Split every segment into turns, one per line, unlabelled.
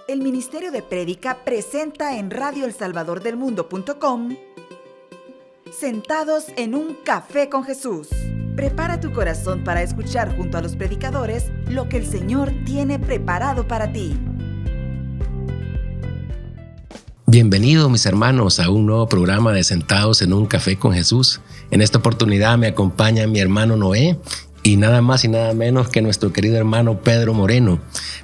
el Ministerio de Prédica presenta en radioelsalvadordelmundo.com Sentados en un Café con Jesús. Prepara tu corazón para escuchar junto a los predicadores lo que el Señor tiene preparado para ti.
Bienvenidos mis hermanos a un nuevo programa de Sentados en un Café con Jesús. En esta oportunidad me acompaña mi hermano Noé y nada más y nada menos que nuestro querido hermano Pedro Moreno.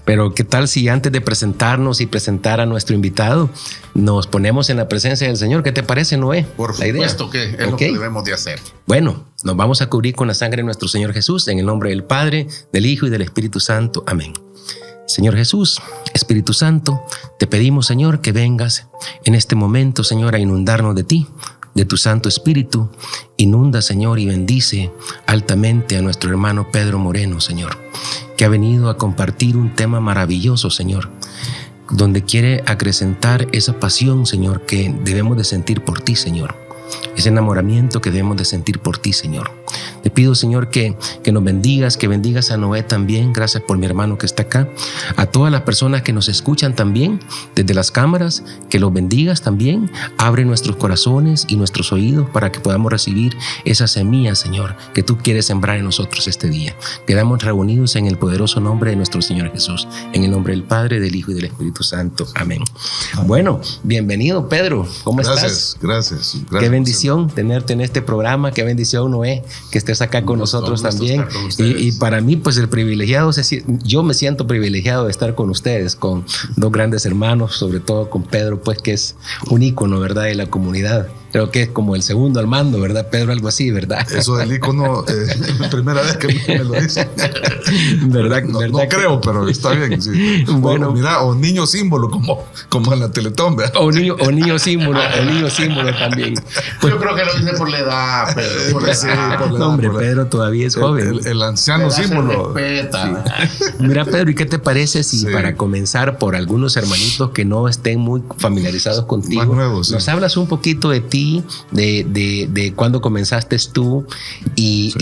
Pero ¿qué tal si antes de presentarnos y presentar a nuestro invitado nos ponemos en la presencia del Señor? ¿Qué te parece, Noé?
Por supuesto que es lo que debemos de hacer.
Bueno, nos vamos a cubrir con la sangre de nuestro Señor Jesús en el nombre del Padre, del Hijo y del Espíritu Santo. Amén. Señor Jesús, Espíritu Santo, te pedimos, Señor, que vengas en este momento, Señor, a inundarnos de ti, de tu Santo Espíritu. Inunda, Señor, y bendice altamente a nuestro hermano Pedro Moreno, Señor, que ha venido a compartir un tema maravilloso, Señor, donde quiere acrecentar esa pasión, Señor, que debemos de sentir por ti, Señor. Ese enamoramiento que debemos de sentir por ti, Señor. Te pido, Señor, que nos bendigas, que bendigas a Noé también. Gracias por mi hermano que está acá. A todas las personas que nos escuchan también desde las cámaras, que los bendigas también. Abre nuestros corazones y nuestros oídos para que podamos recibir esa semilla, Señor, que tú quieres sembrar en nosotros este día. Quedamos reunidos en el poderoso nombre de nuestro Señor Jesús. En el nombre del Padre, del Hijo y del Espíritu Santo. Amén. Bueno, bienvenido, Pedro. ¿Cómo estás?
Gracias.
Qué bendición tenerte en este programa. Qué bendición, Noé, que estés acá con nosotros también. Y para mí, pues el privilegiado, yo me siento privilegiado de estar con ustedes, con dos grandes hermanos, sobre todo con Pedro, pues que es un ícono, ¿verdad?, de la comunidad. Creo que es como el segundo al mando, ¿verdad, Pedro? Algo así, ¿verdad?
Eso del ícono es la primera vez que me lo dicen.
¿Verdad?
No
¿verdad
creo, pero está bien. Sí.
Bueno,
mira, o niño símbolo, como en la Teletón, ¿verdad?
O niño símbolo también.
Pues, yo creo que lo dice por la edad, Pedro. Por la edad.
No, hombre, Pedro todavía es joven.
El anciano símbolo.
Respeta.
Sí. Mira, Pedro, ¿y qué te parece si para comenzar por algunos hermanitos que no estén muy familiarizados contigo,
más nuevos,
nos hablas un poquito de ti, de cuándo comenzaste tú y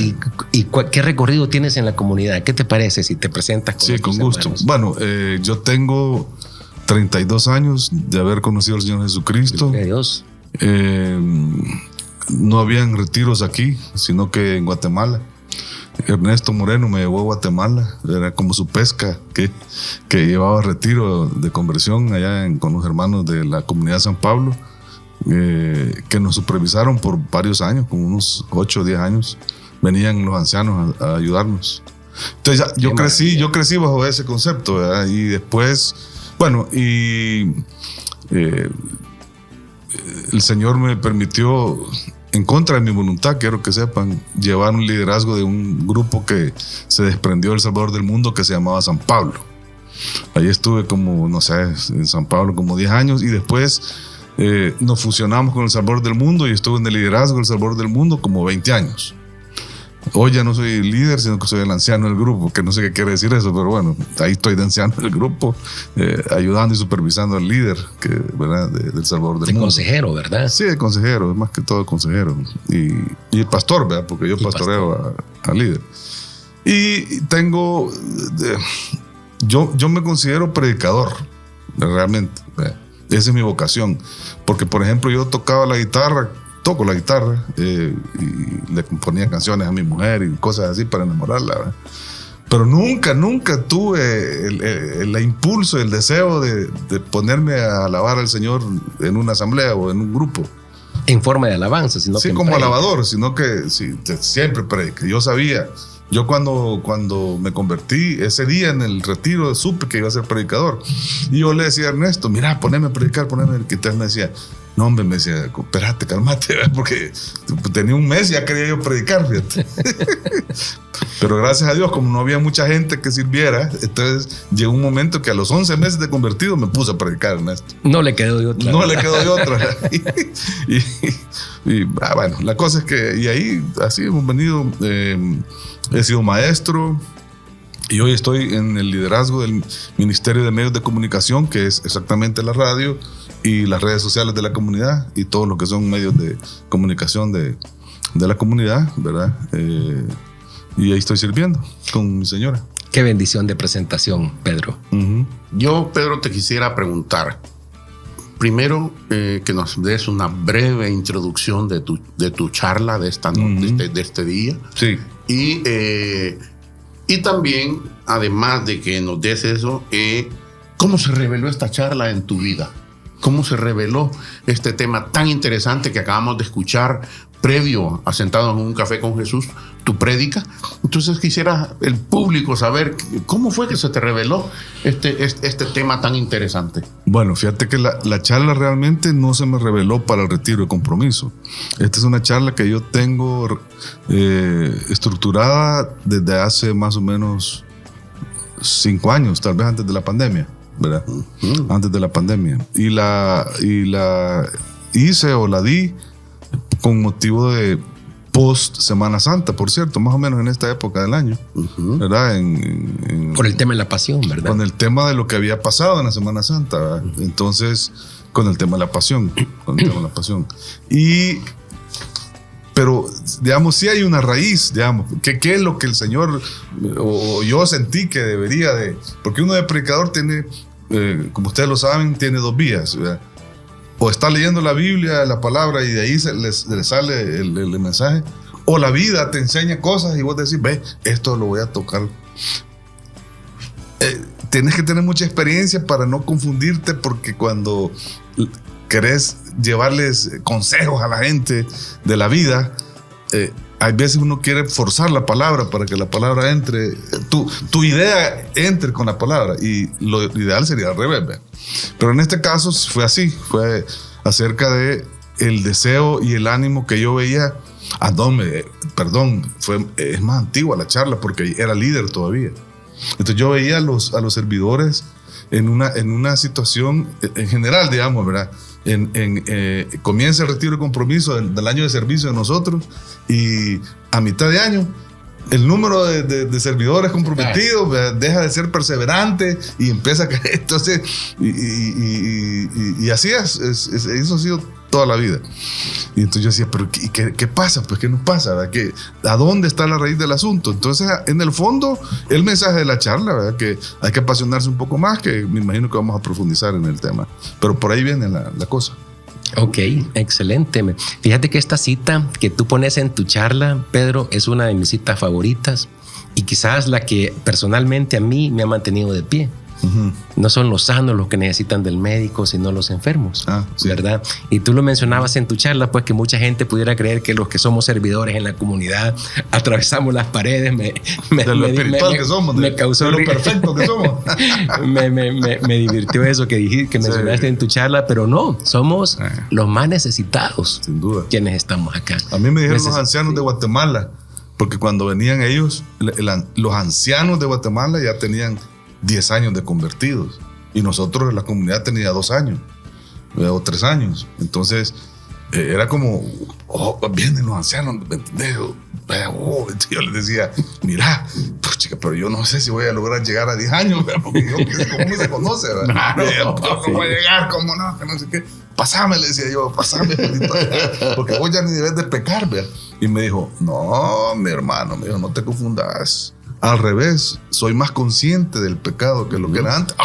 qué recorrido tienes en la comunidad? ¿Qué te parece si te presentas con
Sí, con gusto.
hermanos?
Bueno, yo tengo 32 años de haber conocido al Señor Jesucristo.
Gloria a Dios.
No habían retiros aquí, sino que en Guatemala. Ernesto Moreno me llevó a Guatemala, era como su pesca, que llevaba retiro de conversión allá con los hermanos de la comunidad de San Pablo, que nos supervisaron por varios años, como unos 8 o 10 años. Venían los ancianos a ayudarnos. Entonces yo crecí bajo ese concepto, ¿verdad? Y después, bueno, el Señor me permitió, en contra de mi voluntad, quiero que sepan, llevar un liderazgo de un grupo que se desprendió del Salvador del Mundo, que se llamaba San Pablo. Ahí estuve como, no sé, en San Pablo como 10 años, y después nos fusionamos con el Salvador del Mundo y estuve en el liderazgo del Salvador del Mundo como 20 años. Hoy ya no soy el líder, sino que soy el anciano del grupo, que no sé qué quiere decir eso, pero bueno, ahí estoy de anciano del grupo, ayudando y supervisando al líder, ¿verdad?, del Salvador del Mundo.
Consejero, ¿verdad?
Sí, el consejero, es más que todo consejero. Y el pastor, ¿verdad?, porque yo pastoreo al líder. Y tengo, yo me considero predicador, realmente, ¿verdad? Esa es mi vocación, porque por ejemplo yo toco la guitarra y le ponía canciones a mi mujer y cosas así para enamorarla, ¿verdad? Pero nunca tuve el impulso, el deseo de ponerme a alabar al Señor en una asamblea o en un grupo.
En forma de alabanza, sino
sí,
que
como alabador, sino que sí, siempre prediqué. Yo sabía. Yo cuando me convertí, ese día en el retiro, supe que iba a ser predicador. Y yo le decía a Ernesto, mira, poneme a predicar, que él me decía, no, hombre, me decía, espérate, cálmate, ¿verdad? Porque tenía un mes, ya quería yo predicar, fíjate. Pero gracias a Dios, como no había mucha gente que sirviera, entonces llegó un momento que a los 11 meses de convertido me puse a predicar, Ernesto.
No le quedó de otra.
Bueno, la cosa es que, y ahí así hemos venido, he sido maestro y hoy estoy en el liderazgo del Ministerio de Medios de Comunicación, que es exactamente la radio y las redes sociales de la comunidad y todo lo que son medios de comunicación de la comunidad, ¿verdad? Y ahí estoy sirviendo con mi señora.
Qué bendición de presentación, Pedro.
Yo, Pedro, te quisiera preguntar. Primero, que nos des una breve introducción de tu charla de este día.
Sí.
Y también, además de que nos des eso, ¿cómo se reveló esta charla en tu vida? ¿Cómo se reveló este tema tan interesante que acabamos de escuchar previo a Sentado en un Café con Jesús, tu prédica? Entonces quisiera el público saber cómo fue que se te reveló este tema tan interesante.
Bueno, fíjate que la charla realmente no se me reveló para el retiro de compromiso. Esta es una charla que yo tengo estructurada desde hace más o menos 5 años, tal vez antes de la pandemia, ¿verdad? Antes de la pandemia. Y la hice o la di con motivo de post Semana Santa, por cierto, más o menos en esta época del año, ¿verdad?
Por el tema de la pasión, ¿verdad?
Con el tema de lo que había pasado en la Semana Santa, ¿verdad? Entonces, con el tema de la pasión, pero, digamos, sí hay una raíz, digamos, ¿qué es lo que el Señor o yo sentí que debería de? Porque uno de predicador tiene, como ustedes lo saben, tiene 2 vías, ¿verdad? O está leyendo la Biblia, la palabra, y de ahí le sale el mensaje. O la vida te enseña cosas y vos decís, ve, esto lo voy a tocar. Tienes que tener mucha experiencia para no confundirte, porque cuando querés llevarles consejos a la gente de la vida, hay veces uno quiere forzar la palabra para que la palabra entre, tu idea entre con la palabra, y lo ideal sería al revés, ¿ve? Pero en este caso fue así, fue acerca de el deseo y el ánimo que yo veía. Es más antigua la charla porque era líder todavía. Entonces yo veía a los servidores en una situación en general, digamos, ¿verdad? Comienza el retiro de compromiso del año de servicio de nosotros, y a mitad de año el número de servidores comprometidos deja de ser perseverante y empieza a caer. Entonces, y así eso ha sido toda la vida. Y entonces yo decía, pero ¿qué pasa? Pues ¿qué nos pasa? ¿verdad? ¿A dónde está la raíz del asunto? Entonces, en el fondo, el mensaje de la charla, ¿verdad? Que hay que apasionarse un poco más, que me imagino que vamos a profundizar en el tema. Pero por ahí viene la cosa.
Ok, excelente. Fíjate que esta cita que tú pones en tu charla, Pedro, es una de mis citas favoritas y quizás la que personalmente a mí me ha mantenido de pie. No son los sanos los que necesitan del médico, sino los enfermos,
sí.
¿verdad? Y tú lo mencionabas en tu charla, pues que mucha gente pudiera creer que los que somos servidores en la comunidad atravesamos las paredes.
De lo espiritual que somos,
me causó
de lo perfecto que somos.
me divirtió eso que mencionaste en tu charla, pero no, somos los más necesitados,
sin duda,
quienes estamos acá.
A mí me dijeron los ancianos de Guatemala, porque cuando venían ellos, los ancianos de Guatemala ya tenían 10 años de convertidos, y nosotros, la comunidad, tenía 2 años o 3 años. Entonces era como, vienen los ancianos, ¿me entendés? Yo les decía, mira, pues, chica, pero yo no sé si voy a lograr llegar a 10 años, porque yo, ¿cómo se conoce? No voy a llegar, ¿cómo no? Que no sé qué. Pasame, le decía yo, pasame, porque vos ya ni debes de pecar, ¿verdad? Y me dijo, no, mi hermano, me dijo, no te confundas. Al revés, soy más consciente del pecado que lo que era antes.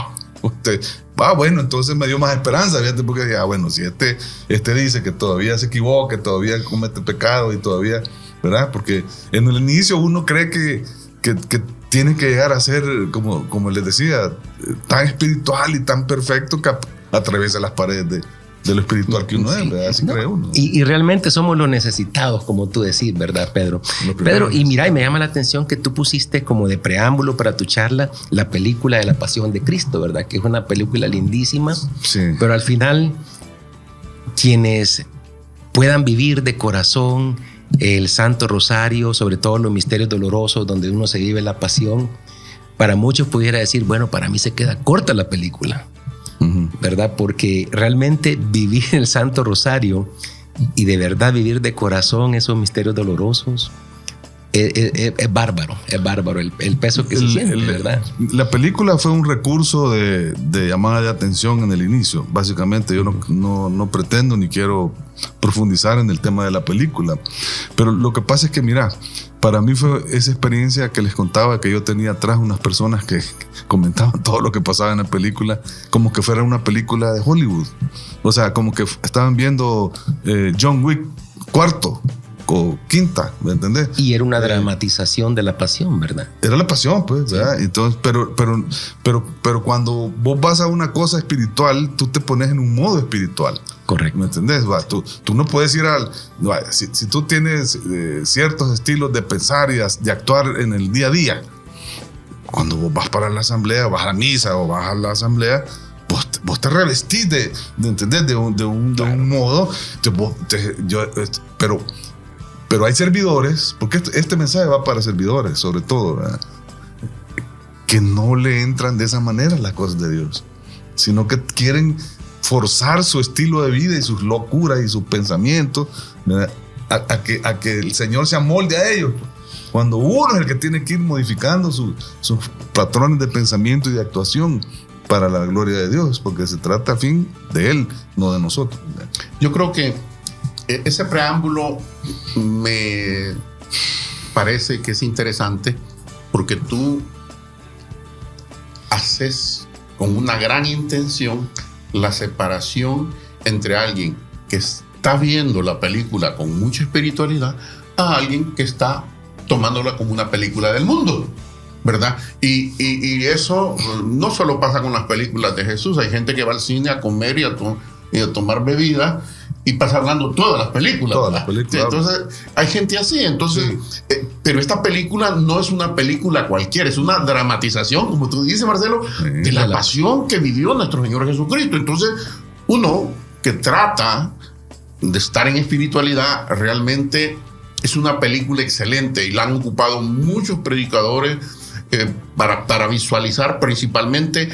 Bueno, entonces me dio más esperanza, fíjate, porque dije, bueno, si este dice que todavía se equivoca, todavía comete pecado y todavía, ¿verdad? Porque en el inicio uno cree que tiene que llegar a ser, como les decía, tan espiritual y tan perfecto que atraviesa las paredes de lo espiritual que uno es, ¿verdad? Así cree uno.
Y realmente somos los necesitados, como tú decís, ¿verdad, Pedro? Pedro, y mira, y me llama la atención que tú pusiste como de preámbulo para tu charla la película de la Pasión de Cristo, ¿verdad? Que es una película lindísima,
sí.
Pero al final, quienes puedan vivir de corazón el Santo Rosario, sobre todo los misterios dolorosos donde uno se vive la pasión, para muchos pudiera decir, bueno, para mí se queda corta la película, ¿verdad? Porque realmente vivir el Santo Rosario y de verdad vivir de corazón esos misterios dolorosos es bárbaro, el peso que se siente, ¿verdad?
La película fue un recurso de llamada de atención en el inicio. Básicamente yo no pretendo ni quiero profundizar en el tema de la película, pero lo que pasa es que mira, para mí fue esa experiencia que les contaba, que yo tenía atrás unas personas que comentaban todo lo que pasaba en la película, como que fuera una película de Hollywood. O sea, como que estaban viendo John Wick cuarto o quinta, ¿me entendés?
Y era una dramatización de la pasión, ¿verdad?
Era la pasión, pues, ¿verdad? Entonces, pero cuando vos vas a una cosa espiritual, tú te pones en un modo espiritual.
Correcto.
¿Me entendés? Va, tú no puedes ir al... Si tú tienes ciertos estilos de pensar y de actuar en el día a día, cuando vos vas para la asamblea, vas a la misa o vas a la asamblea, vos te revestís de ¿entendés? De un modo. Pero hay servidores, porque este mensaje va para servidores, sobre todo, ¿verdad? Que no le entran de esa manera las cosas de Dios, sino que quieren forzar su estilo de vida y sus locuras y sus pensamientos, ¿verdad? a que el Señor se amolde a ellos, cuando uno es el que tiene que ir modificando sus patrones de pensamiento y de actuación para la gloria de Dios, porque se trata a fin de Él, no de nosotros.
Yo creo que ese preámbulo me parece que es interesante, porque tú haces con una gran intención la separación entre alguien que está viendo la película con mucha espiritualidad a alguien que está tomándola como una película del mundo, ¿verdad? Y eso no solo pasa con las películas de Jesús. Hay gente que va al cine a comer y a tomar bebida y pasa hablando todas las películas.
Todas las películas.
Entonces, hay gente así. Entonces, sí. Pero esta película no es una película cualquiera, es una dramatización, como tú dices, Marcelo, de la pasión que vivió nuestro Señor Jesucristo. Entonces, uno que trata de estar en espiritualidad, realmente es una película excelente y la han ocupado muchos predicadores para visualizar principalmente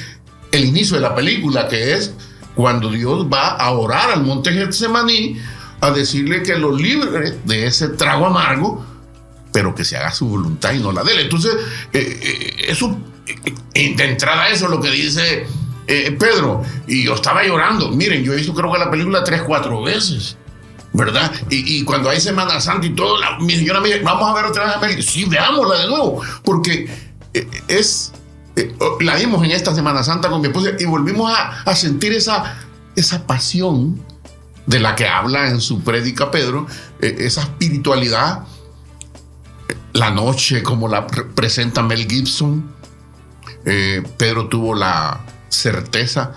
el inicio de la película, que es cuando Dios va a orar al monte Getsemaní a decirle que lo libre de ese trago amargo, pero que se haga su voluntad y no la de él. Entonces, eso, de entrada, eso es lo que dice Pedro. Y yo estaba llorando. Miren, yo he visto creo que la película 3-4 veces, ¿verdad? Y cuando hay Semana Santa y todo, mi señora me dice, vamos a ver otra vez la película. Sí, veámosla de nuevo, porque la vimos en esta Semana Santa con mi esposa y volvimos a sentir esa pasión de la que habla en su prédica Pedro, esa espiritualidad, la noche como la presenta Mel Gibson. Pedro tuvo la certeza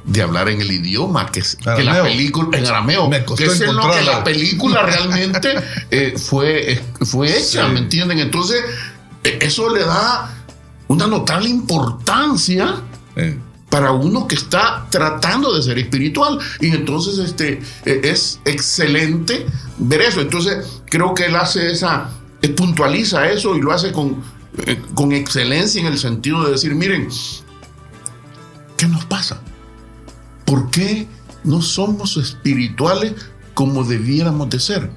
de hablar en el idioma que la película en arameo, que es en lo que la película realmente fue hecha, sí. ¿Me entienden? Entonces eso le da una notable importancia para uno que está tratando de ser espiritual, y entonces es excelente ver eso. Entonces creo que él hace puntualiza eso y lo hace con excelencia, en el sentido de decir, miren, ¿qué nos pasa? ¿Por qué no somos espirituales como debiéramos de ser?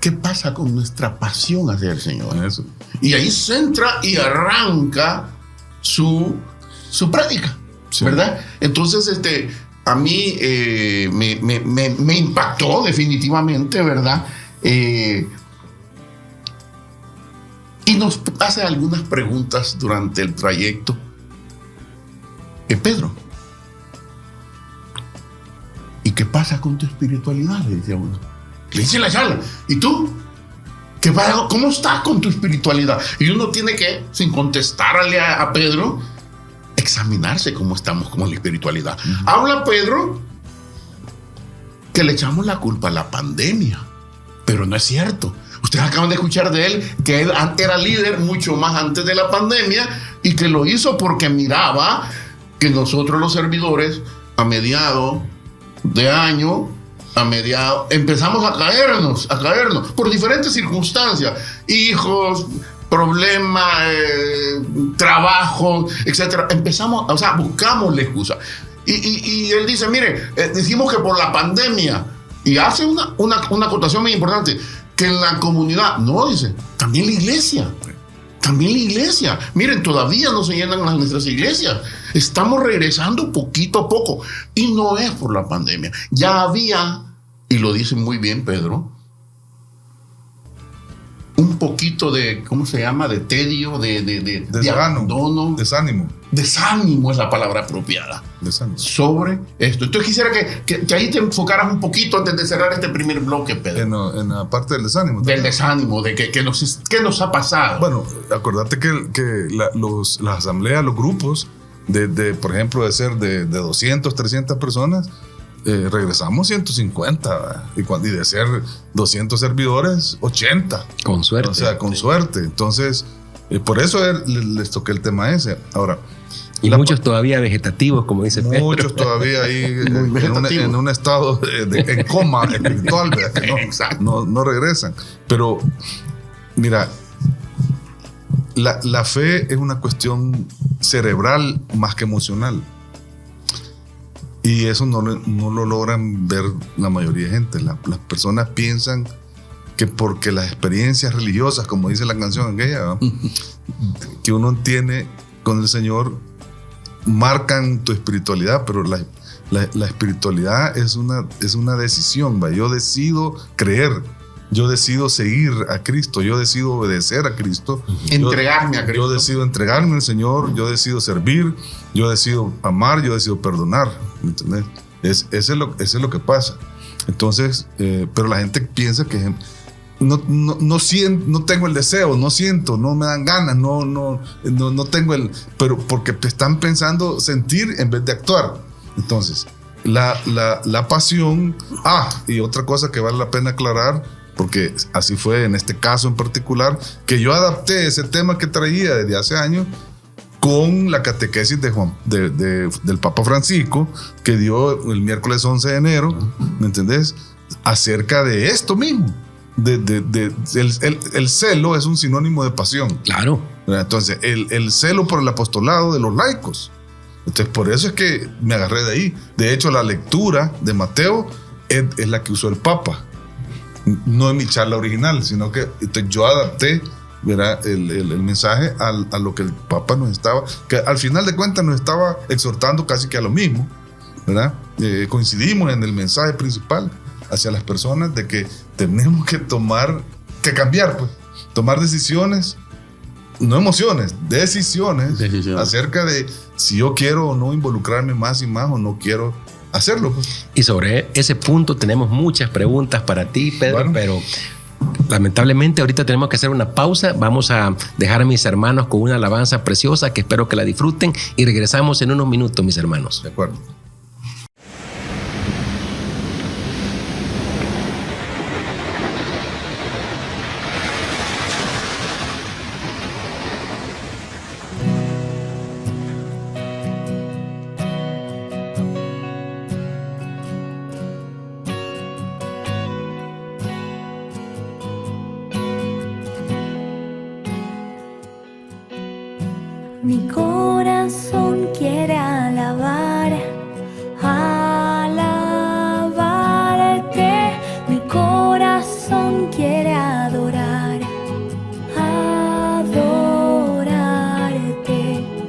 ¿Qué pasa con nuestra pasión hacia el Señor? Eso. Y ahí centra y arranca su prédica, sí. ¿Verdad? Entonces, a mí me impactó definitivamente, ¿verdad? Y nos hace algunas preguntas durante el trayecto. Pedro, ¿y qué pasa con tu espiritualidad? Le decía uno. Le dice la charla. ¿Y tú? ¿Qué pasa? ¿Cómo estás con tu espiritualidad? Y uno tiene que, sin contestarle a Pedro, examinarse cómo estamos con la espiritualidad. Uh-huh. Habla Pedro que le echamos la culpa a la pandemia, pero no es cierto. Ustedes acaban de escuchar de él que él era líder mucho más antes de la pandemia y que lo hizo porque miraba que nosotros los servidores a mediados de año, empezamos a caernos por diferentes circunstancias, hijos, problemas, trabajo, etcétera. Buscamos la excusa. Y él dice, mire, decimos que por la pandemia, y hace una acotación muy importante, que en la comunidad, no, dice, también la iglesia. Miren, todavía no se llenan nuestras iglesias. Estamos regresando poquito a poco. Y no es por la pandemia. Ya había, y lo dice muy bien Pedro, un poquito de, ¿cómo se llama? De tedio, de abandono. Desánimo es la palabra apropiada.
Desánimo.
Sobre esto. Entonces quisiera que ahí te enfocaras un poquito antes de cerrar este primer bloque, Pedro.
En la parte del desánimo.
Del desánimo, de qué nos ha pasado.
Bueno, acordate que las asambleas, los grupos, por ejemplo, de ser de 200, 300 personas, regresamos 150, y de ser 200 servidores, 80.
Con suerte.
O sea, con suerte. Entonces, por eso les toqué el tema ese. Ahora,
y muchos todavía vegetativos, como dice Pedro.
Muchos todavía ahí en un estado en coma espiritual, ¿verdad? Que no regresan. Pero, mira, la fe es una cuestión cerebral más que emocional. Y eso no lo logran ver la mayoría de gente. Las personas piensan que porque las experiencias religiosas, como dice la canción aquella, ¿no? que uno tiene con el Señor, marcan tu espiritualidad, pero la espiritualidad es una decisión, ¿va? Yo decido creer, yo decido seguir a Cristo, yo decido obedecer a Cristo,
entregarme a Cristo.
Yo decido entregarme al Señor, yo decido servir, yo decido amar, yo decido perdonar, ¿me entiendes? Eso es lo que pasa. Entonces, pero la gente piensa que no tengo el deseo, no siento, no me dan ganas, no tengo pero porque te están pensando sentir en vez de actuar. Entonces, la pasión. Y otra cosa que vale la pena aclarar, porque así fue en este caso en particular, que yo adapté ese tema que traía desde hace años con la catequesis del Papa Francisco, que dio el miércoles 11 de enero, ¿me entendés? Acerca de esto mismo. El celo es un sinónimo de pasión.
Claro.
Entonces, el celo por el apostolado de los laicos. Entonces, por eso es que me agarré de ahí. De hecho, la lectura de Mateo es la que usó el Papa. No en mi charla original, sino que yo adapté, ¿verdad? el mensaje a lo que el Papa nos estaba, que al final de cuentas nos estaba exhortando casi que a lo mismo, ¿verdad? Coincidimos en el mensaje principal hacia las personas de que tenemos que cambiar, pues, tomar decisiones, no emociones, decisiones acerca de si yo quiero o no involucrarme más y más o no quiero hacerlo, pues.
Y sobre ese punto tenemos muchas preguntas para ti, Pedro,
bueno,
pero lamentablemente ahorita tenemos que hacer una pausa. Vamos a dejar a mis hermanos con una alabanza preciosa que espero que la disfruten y regresamos en unos minutos, mis hermanos.
De acuerdo.
Mi corazón quiere alabarte, mi corazón quiere adorarte,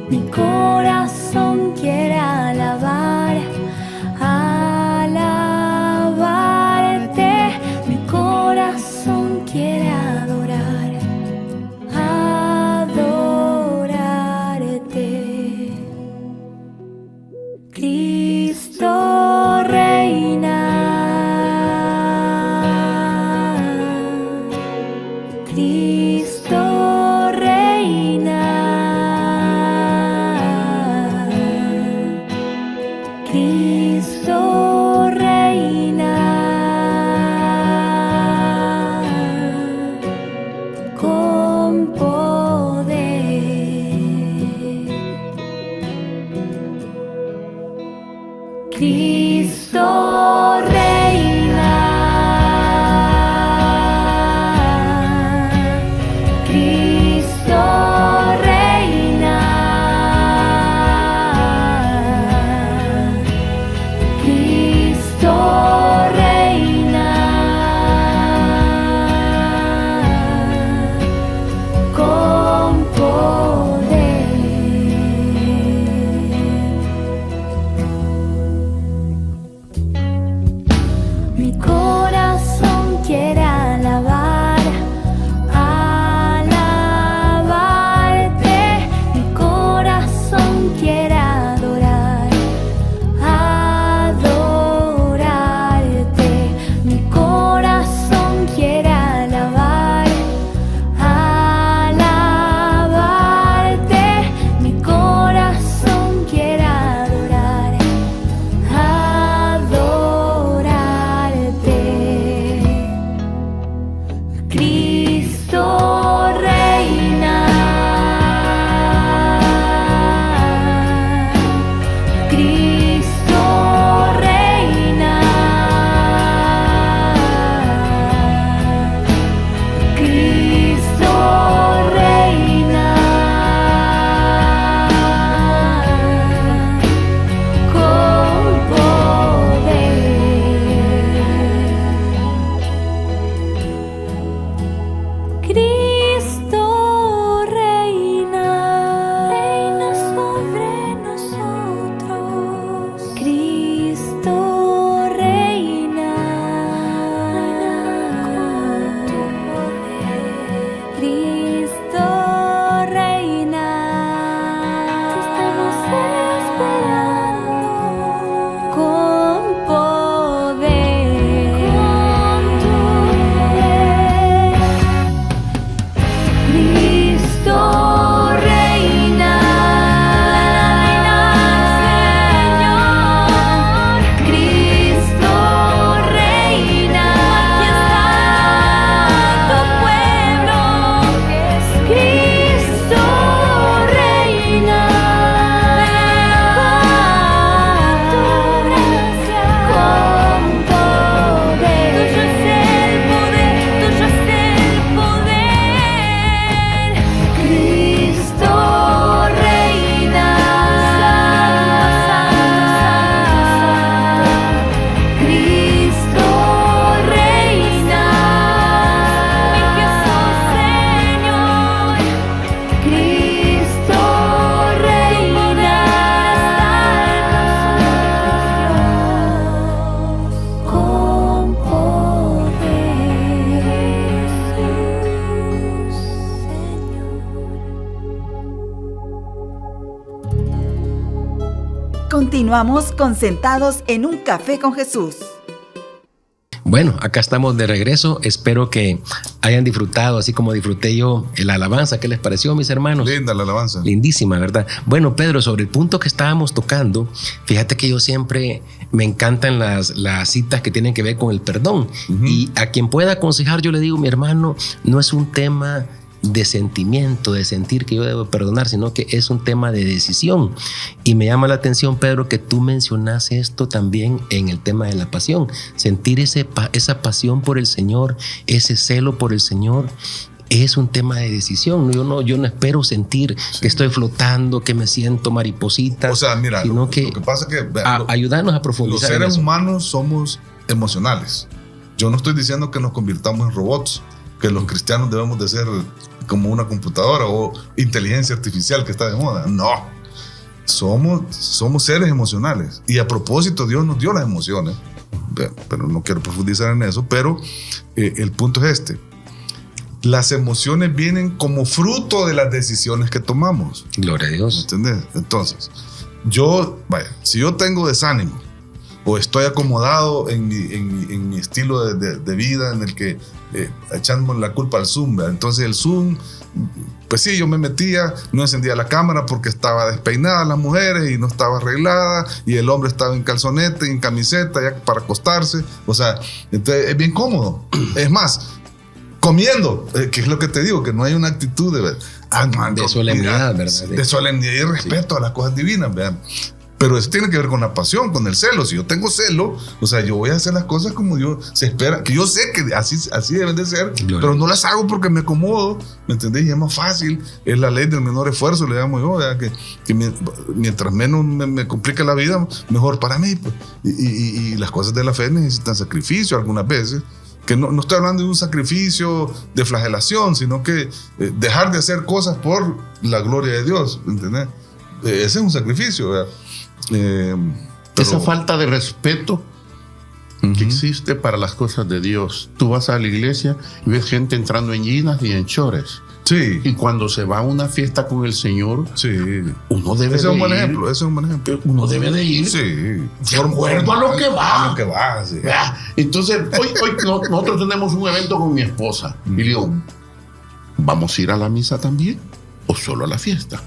mi corazón quiere alabarte, mi corazón quiere adorar. Cristo reina, Cristo reina, Cristo reina, con poder. Cristo reina, Cristo reina, Cristo reina, con poder. Cristo reina. Cristo reina. Con poder. Cristo reina, reina sobre nosotros. Cristo reina, reina con tu poder. Cristo reina, te estamos esperando con poder. Con tu poder. Cristo reina, Señor. Cristo reina, aquí está tu pueblo. Cristo reina, con tu gracia, con poder. Tuyo es el poder, tuyo es el poder. Cristo reina, Cristo reina, mi Jesús Señor. Cristo reina, con poder. Jesús Señor.
Continuamos con Sentados en un Café con Jesús.
Bueno, acá estamos de regreso. Espero que hayan disfrutado, así como disfruté yo, la alabanza. ¿Qué les pareció, mis hermanos?
Linda la alabanza.
Lindísima, ¿verdad? Bueno, Pedro, sobre el punto que estábamos tocando, fíjate que yo siempre me encantan las citas que tienen que ver con el perdón. Y a quien pueda aconsejar, yo le digo, mi hermano, no es un tema de sentimiento, de sentir que yo debo perdonar, sino que es un tema de decisión. Y me llama la atención, Pedro, que tú mencionas esto también en el tema de la pasión. Sentir esa pasión por el Señor, ese celo por el Señor, es un tema de decisión. Yo no espero sentir que estoy flotando, que me siento mariposita.
O sea, mira,
sino
lo que pasa es que
ayudarnos a
los
profundizar.
seres
en eso.
humanos somos emocionales. Yo no estoy diciendo que nos convirtamos en robots, que los cristianos debemos de ser como una computadora o inteligencia artificial que está de moda. No, somos seres emocionales. Y a propósito, Dios nos dio las emociones, pero no quiero profundizar en eso. Pero el punto es este: las emociones vienen como fruto de las decisiones que tomamos.
Gloria a Dios.
¿Entendés? Entonces, si yo tengo desánimo o estoy acomodado en mi estilo de vida en el que echando la culpa al Zoom, ¿verdad? Entonces el Zoom, pues sí, yo me metía, no encendía la cámara porque estaba despeinada las mujeres y no estaba arreglada, y el hombre estaba en calzonete, en camiseta, ya para acostarse. O sea, entonces es bien cómodo. Es más, comiendo, que es lo que te digo, que no hay una actitud de
solemnidad, ¿verdad?
De solemnidad y respeto a las cosas divinas, ¿verdad? Pero eso tiene que ver con la pasión, con el celo. Si yo tengo celo, o sea, yo voy a hacer las cosas como Dios se espera, que yo sé que así deben de ser, pero no las hago porque me acomodo, ¿me entendés? Y es más fácil, es la ley del menor esfuerzo, le llamo yo, ¿verdad? Que mientras menos me complica la vida, mejor para mí, pues. Y las cosas de la fe necesitan sacrificio algunas veces, que no estoy hablando de un sacrificio de flagelación, sino que dejar de hacer cosas por la gloria de Dios, ¿me entendés? Ese es un sacrificio, ¿verdad?
Esa falta de respeto que existe para las cosas de Dios. Tú vas a la iglesia y ves gente entrando en jeans y en chores.
Sí.
Y cuando se va a una fiesta con el Señor,
sí,
uno debe
ese
de
es un buen
ir.
ejemplo, ese es un buen ejemplo.
Uno debe de ir.
Sí.
De acuerdo a lo que va.
A lo que va, sí.
Entonces, hoy nosotros tenemos un evento con mi esposa. Y le digo, ¿vamos a ir a la misa también? ¿O solo a la fiesta?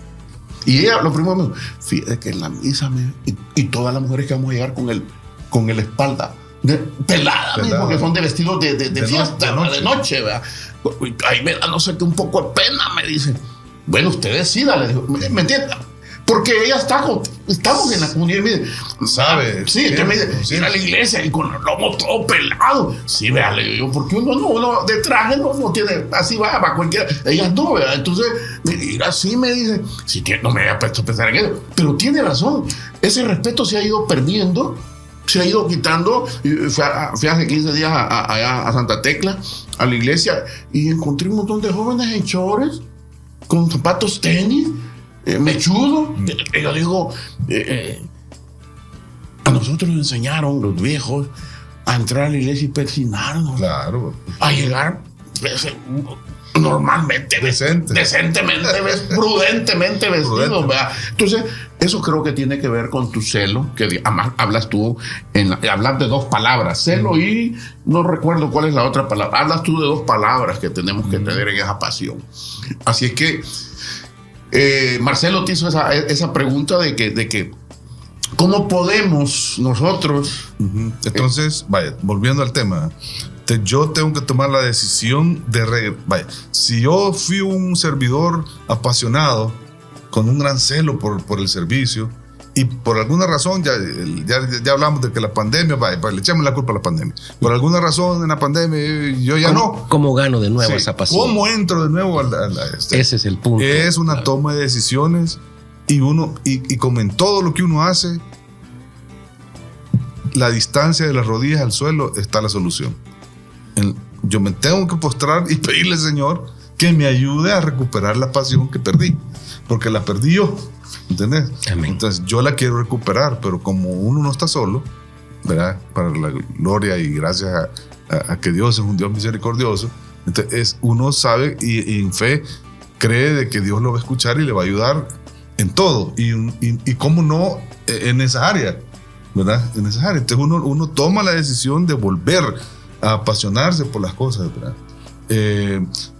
Y ella, lo primero me dijo, fíjate que en la misa y todas las mujeres que vamos a llegar con el espalda pelada, porque son de vestidos de fiesta, de noche, ¿verdad? Ahí me da no sé qué un poco de pena, me dice. Bueno, usted decida, le digo, ¿me entiende? Porque ella estamos en la comunidad. Mire,
Sabe,
sí, entonces me dice,
consciente.
ir a la iglesia y con el lomo todo pelado. Sí, vea, le digo, porque uno de traje no tiene, así va cualquiera. Ella no, vea. Entonces, mira, así me dice, sí, no me había puesto a pensar en eso. Pero tiene razón, ese respeto se ha ido perdiendo, se ha ido quitando. Fui hace 15 días allá a Santa Tecla, a la iglesia, y encontré un montón de jóvenes en chores, con zapatos tenis, mechudo. Yo digo, a nosotros nos enseñaron los viejos a entrar a la iglesia y persinarnos,
Claro.
a llegar normalmente, decentemente, prudentemente vestidos, ¿verdad? Entonces, eso creo que tiene que ver con tu celo, que además hablas tú, hablas de dos palabras, celo y no recuerdo cuál es la otra palabra. Hablas tú de dos palabras que tenemos que tener en esa pasión. Así es que Marcelo te hizo esa pregunta de que ¿cómo podemos nosotros?
Entonces, vaya, volviendo al tema, yo tengo que tomar la decisión de vaya, si yo fui un servidor apasionado, con un gran celo por el servicio, y por alguna razón, ya hablamos de que la pandemia, vaya, le echamos la culpa a la pandemia. Por alguna razón en la pandemia yo ya no.
¿Cómo gano de nuevo
Sí,
esa pasión?
¿Cómo entro de nuevo
Ese es el punto.
Es una toma de decisiones y como en todo lo que uno hace, la distancia de las rodillas al suelo está la solución. Yo me tengo que postrar y pedirle al Señor que me ayude a recuperar la pasión que perdí, porque la perdí yo, ¿entendés?
Amén.
Entonces yo la quiero recuperar, pero como uno no está solo, ¿verdad? Para la gloria y gracias a que Dios es un Dios misericordioso, entonces uno sabe y en fe cree de que Dios lo va a escuchar y le va a ayudar en todo, y cómo no en esa área, ¿verdad? En esa área. Entonces uno toma la decisión de volver a apasionarse por las cosas, ¿verdad?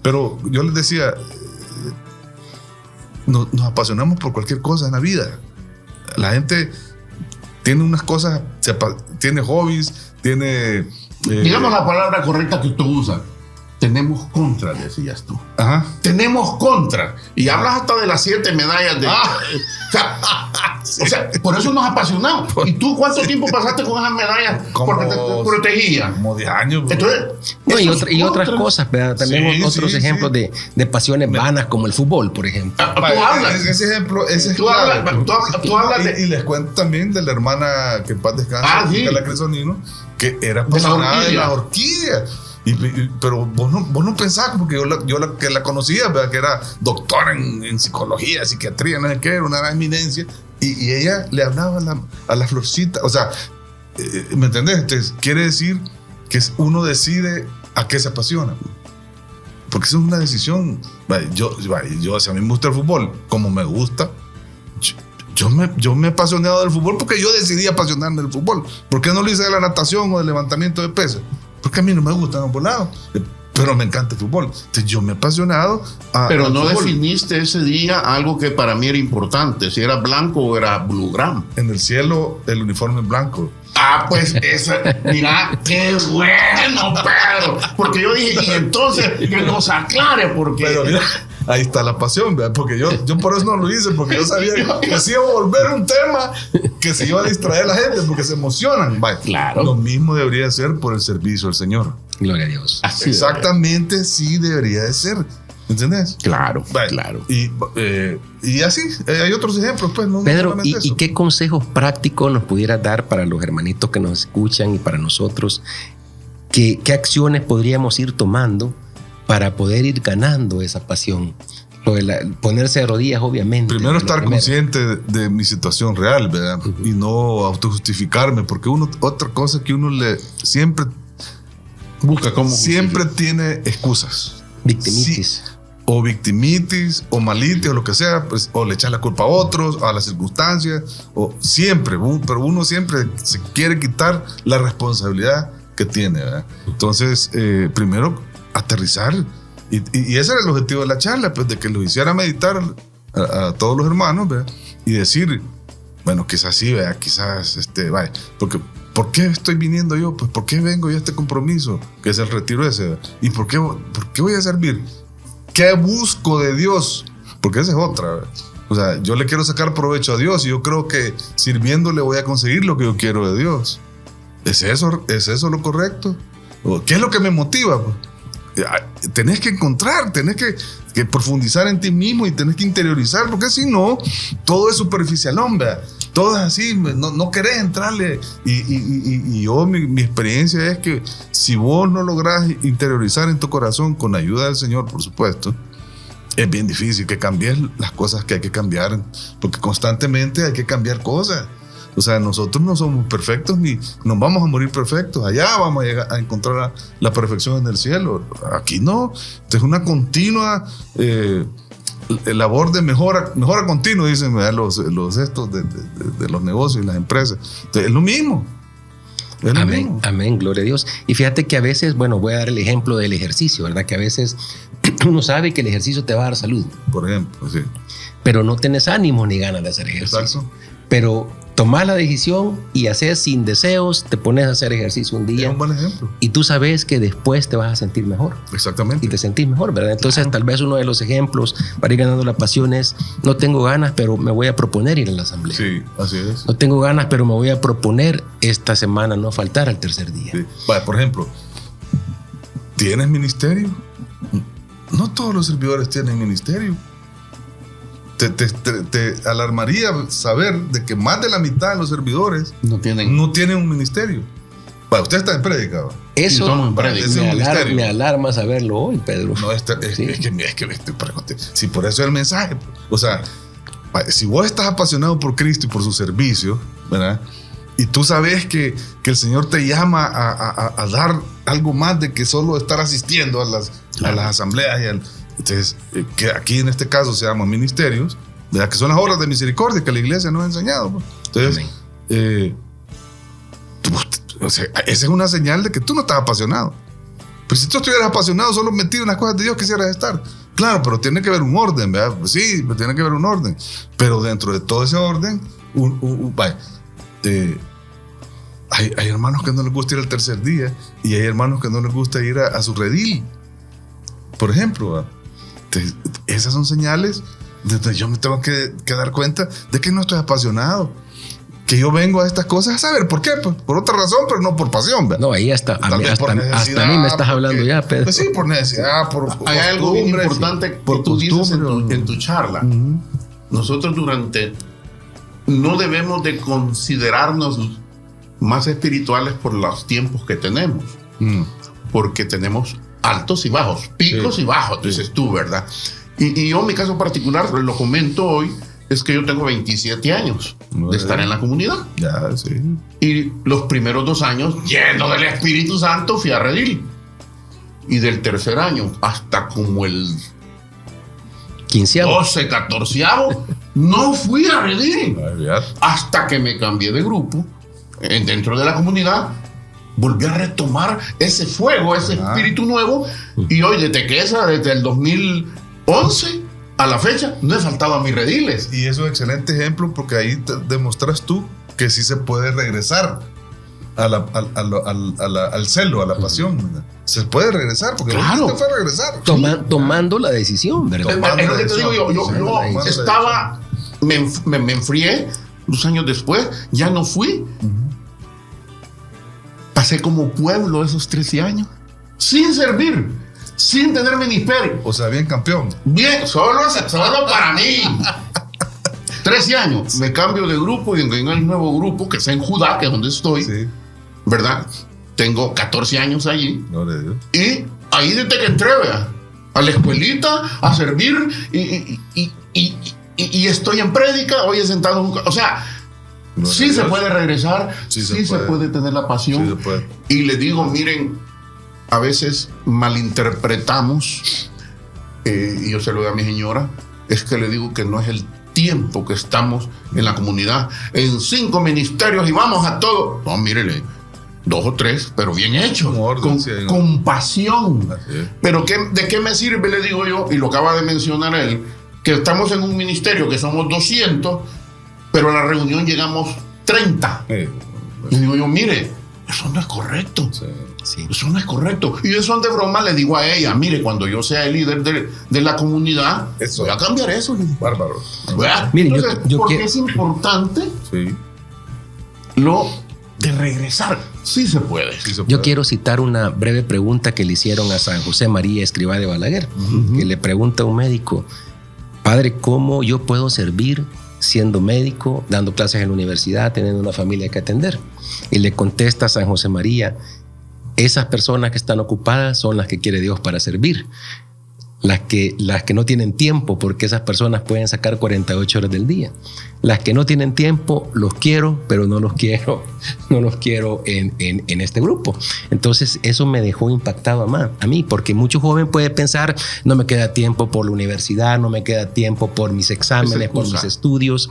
Pero yo les decía, nos apasionamos por cualquier cosa en la vida. La gente tiene unas cosas, tiene hobbies, tiene...
digamos la palabra correcta que tú usas. Tenemos contra, decías tú.
Ajá.
Tenemos contra. Y hablas hasta de las 7 medallas de... O sea, por eso nos apasionamos. ¿Y tú cuánto tiempo pasaste con esas medallas? Porque te protegían.
Como 10 años. Bro.
Entonces,
No, y
esos
otras
contras-
cosas, ¿verdad? También
Sí,
otros
sí,
ejemplos
sí.
de pasiones vanas como el fútbol, por ejemplo.
Tú hablas.
Ese ejemplo, ese es
Tú
clave.
hablas- tú hablas de-
Y les cuento también de la hermana que en paz descansa,
Sí.
la Cresonino, que era apasionada de la orquídea. Pero vos no pensás, porque yo la que la conocía, ¿verdad? Que era doctora en psicología, psiquiatría, no sé qué, era una gran eminencia, y ella le hablaba a la florcita, o sea, ¿me entendés? Entonces, quiere decir que uno decide a qué se apasiona, porque eso es una decisión. Yo, si a mí me gusta el fútbol, como me gusta, yo me he apasionado del fútbol porque yo decidí apasionarme del fútbol. ¿Por qué no lo hice de la natación o del levantamiento de pesas? Porque a mí no me gusta ambos lados, pero me encanta el fútbol. Entonces yo me he apasionado
Pero
al
no
fútbol.
definiste ese día algo que para mí era importante, si era blanco o era blue gram.
En el cielo, el uniforme es blanco.
Pues eso, mira, qué bueno, Pedro. Porque yo dije, y entonces, que cosa aclare, porque...
Pero mira, ahí está la pasión, ¿verdad? Porque yo por eso no lo hice, porque yo sabía que se iba a volver un tema que se iba a distraer a la gente, porque se emocionan. Vaya,
Claro.
Lo mismo debería ser por el servicio al Señor.
Gloria a Dios.
Así es.
Exactamente, sí debería de ser. ¿Entendés?
Claro,
Vaya,
claro.
Y así, hay otros ejemplos, pues. No
Pedro,
solamente
¿y
eso.
qué consejos prácticos nos pudieras dar para los hermanitos que nos escuchan y para nosotros? ¿Qué acciones podríamos ir tomando para poder ir ganando esa pasión? Lo de ponerse de rodillas, obviamente.
Primero
lo
estar
primero.
consciente de mi situación real, ¿verdad? Y no autojustificarme, porque otra cosa que uno siempre
Busca cómo
tiene excusas.
Victimitis.
Sí, o victimitis, o malitis, o lo que sea, pues, o le echar la culpa a otros, a las circunstancias, o siempre, pero uno siempre se quiere quitar la responsabilidad que tiene, ¿verdad? Entonces, primero, aterrizar, y ese era el objetivo de la charla, pues, de que lo hiciera meditar a todos los hermanos, ¿verdad? Y decir, bueno, quizás sí, ¿verdad? Quizás, vaya, porque ¿por qué estoy viniendo yo? Pues, ¿por qué vengo yo a este compromiso? Que es el retiro ese, ¿verdad? ¿Y por qué voy a servir? ¿Qué busco de Dios? Porque esa es otra, ¿verdad? O sea, yo le quiero sacar provecho a Dios y yo creo que sirviéndole voy a conseguir lo que yo quiero de Dios. ¿Es eso lo correcto? ¿O qué es lo que me motiva? Tenés que encontrar, tenés que profundizar en ti mismo y tenés que interiorizar, porque si no, todo es superficial, hombre. Todo es así, no querés entrarle. Y yo, mi experiencia es que si vos no lográs interiorizar en tu corazón, con ayuda del Señor, por supuesto, es bien difícil que cambies las cosas que hay que cambiar, porque constantemente hay que cambiar cosas. O sea, nosotros no somos perfectos ni nos vamos a morir perfectos. Allá vamos a llegar a encontrar la perfección en el cielo. Aquí no. Esto es una continua labor de mejora continua, dicen, ¿verdad? los estos de los negocios y las empresas. Entonces, es lo mismo. Es lo
Amén,
mismo.
amén, gloria a Dios. Y fíjate que a veces, bueno, voy a dar el ejemplo del ejercicio, ¿verdad? Que a veces uno sabe que el ejercicio te va a dar salud,
Por ejemplo, sí.
pero no tienes ánimo ni ganas de hacer ejercicio.
Exacto.
Pero tomás la decisión y haces sin deseos, te pones a hacer ejercicio un
Es
día
un buen ejemplo.
y tú sabes que después te vas a sentir mejor.
Exactamente.
Y te sentís mejor, ¿verdad? Entonces, tal vez uno de los ejemplos para ir ganando la pasión es: no tengo ganas, pero me voy a proponer ir a la asamblea.
Sí, así es.
No tengo ganas, pero me voy a proponer esta semana no faltar al tercer día.
Sí. Vale, por ejemplo, ¿tienes ministerio? No todos los servidores tienen ministerio. Te alarmaría saber de que más de la mitad de los servidores
No tienen.
no tienen un ministerio. Vale, usted está en prédica. ¿va?
Sí, somos en prédica.
Ese es un misterio.
Me alarma saberlo hoy, Pedro.
No,
Sí.
si por eso es el mensaje. O sea, si vos estás apasionado por Cristo y por su servicio, ¿verdad? Y tú sabes que el Señor te llama a dar algo más de que solo estar asistiendo a las asambleas. Entonces, que aquí en este caso se llaman ministerios, ¿verdad? Que son las obras de misericordia que la iglesia nos ha enseñado. ¿no? Entonces, o sea, esa es una señal de que tú no estás apasionado. Pero si tú estuvieras apasionado, solo metido en las cosas de Dios, quisieras estar. Claro, pero tiene que haber un orden, ¿verdad? Pues sí, tiene que haber un orden. Pero dentro de todo ese orden, hay hermanos que no les gusta ir al tercer día y hay hermanos que no les gusta ir a su redil, por ejemplo. ¿verdad? Entonces, esas son señales donde yo me tengo que dar cuenta de que no estoy apasionado. Que yo vengo a estas cosas a saber por qué, pues, por otra razón, pero no por pasión. ¿verdad?
No, ahí hasta
Tal
a mí,
vez por
hasta
necesidad,
a mí me estás
porque-
hablando ya, Pedro.
Pues sí, por necesidad, por
Hay algo bien
costumbre,
importante que
por
tú dices
costumbre.
en tu charla. Nosotros no debemos de considerarnos más espirituales por los tiempos que tenemos, porque tenemos altos y bajos, picos
Sí.
y bajos, dices tú, ¿verdad? Y yo, en mi caso particular, lo comento hoy, es que yo tengo 27 años de estar en la comunidad.
Ya, sí.
Y los primeros 2 años, lleno del Espíritu Santo, fui a redil. Y del tercer año hasta como el
15avo.
12, 14avo, no fui a redil.
Ya.
Hasta que me cambié de grupo, dentro de la comunidad, volví a retomar ese fuego, ese espíritu nuevo. Y hoy, desde el 2011 a la fecha, no he faltado a mis rediles.
Y es un excelente ejemplo porque ahí demostras tú que sí se puede regresar al celo, a la pasión. ¿verdad? Se puede regresar porque
Claro.
usted fue a regresar.
Tomando la decisión, ¿verdad?
Tomando
Es lo que te digo, yo
Tomando
estaba, me enfrié 2 años después, ya no fui. Pasé como pueblo esos 13 años, sin servir, sin tener ministerio.
O sea, bien campeón.
Bien, solo para mí. 13 años, me cambio de grupo y en el nuevo grupo, que es en Judá, que es donde estoy,
Sí,
¿verdad? Tengo 14 años allí.
gloria a Dios.
Y ahí desde que entré, vea, a la escuelita, a servir, y estoy en prédica, hoy he sentado o sea,
Gloria
sí
a
se
Dios.
puede regresar,
Sí
sí
se
se
puede.
puede tener la pasión.
Sí se puede.
Y le digo, miren, a veces malinterpretamos, y yo se lo doy a mi señora, es que le digo que no es el tiempo que estamos en la comunidad, en 5 ministerios y vamos a todo. No, mírele, 2 o 3, pero bien hechos,
Un orden, sí, hay un-
con pasión.
Así es.
Pero ¿de qué me sirve, le digo yo, y lo acaba de mencionar él, que estamos en un ministerio que somos 200, pero a la reunión llegamos 30? Y digo yo, mire, Eso no es correcto.
Sí.
Eso no es correcto. Y eso de broma le digo a ella, mire, cuando yo sea el líder de la comunidad,
Eso.
voy a cambiar eso. le digo.
Bárbaro.
¿Verdad?
Mire,
Entonces,
yo
porque
quiero-
es importante
Sí,
lo de regresar. Sí se puede.
sí se
Yo
puede.
quiero citar una breve pregunta que le hicieron a San José María Escrivá de Balaguer, que le pregunta a un médico: Padre, ¿cómo yo puedo servir siendo médico, dando clases en la universidad, teniendo una familia que atender? Y le contesta San José María: esas personas que están ocupadas son las que quiere Dios para servir. Las que no tienen tiempo, porque esas personas pueden sacar 48 horas del día. Las que no tienen tiempo, los quiero, pero no los quiero en este grupo. Entonces, eso me dejó impactado a mí, porque mucho joven puede pensar: no me queda tiempo por la universidad, no me queda tiempo por mis exámenes, por mis estudios.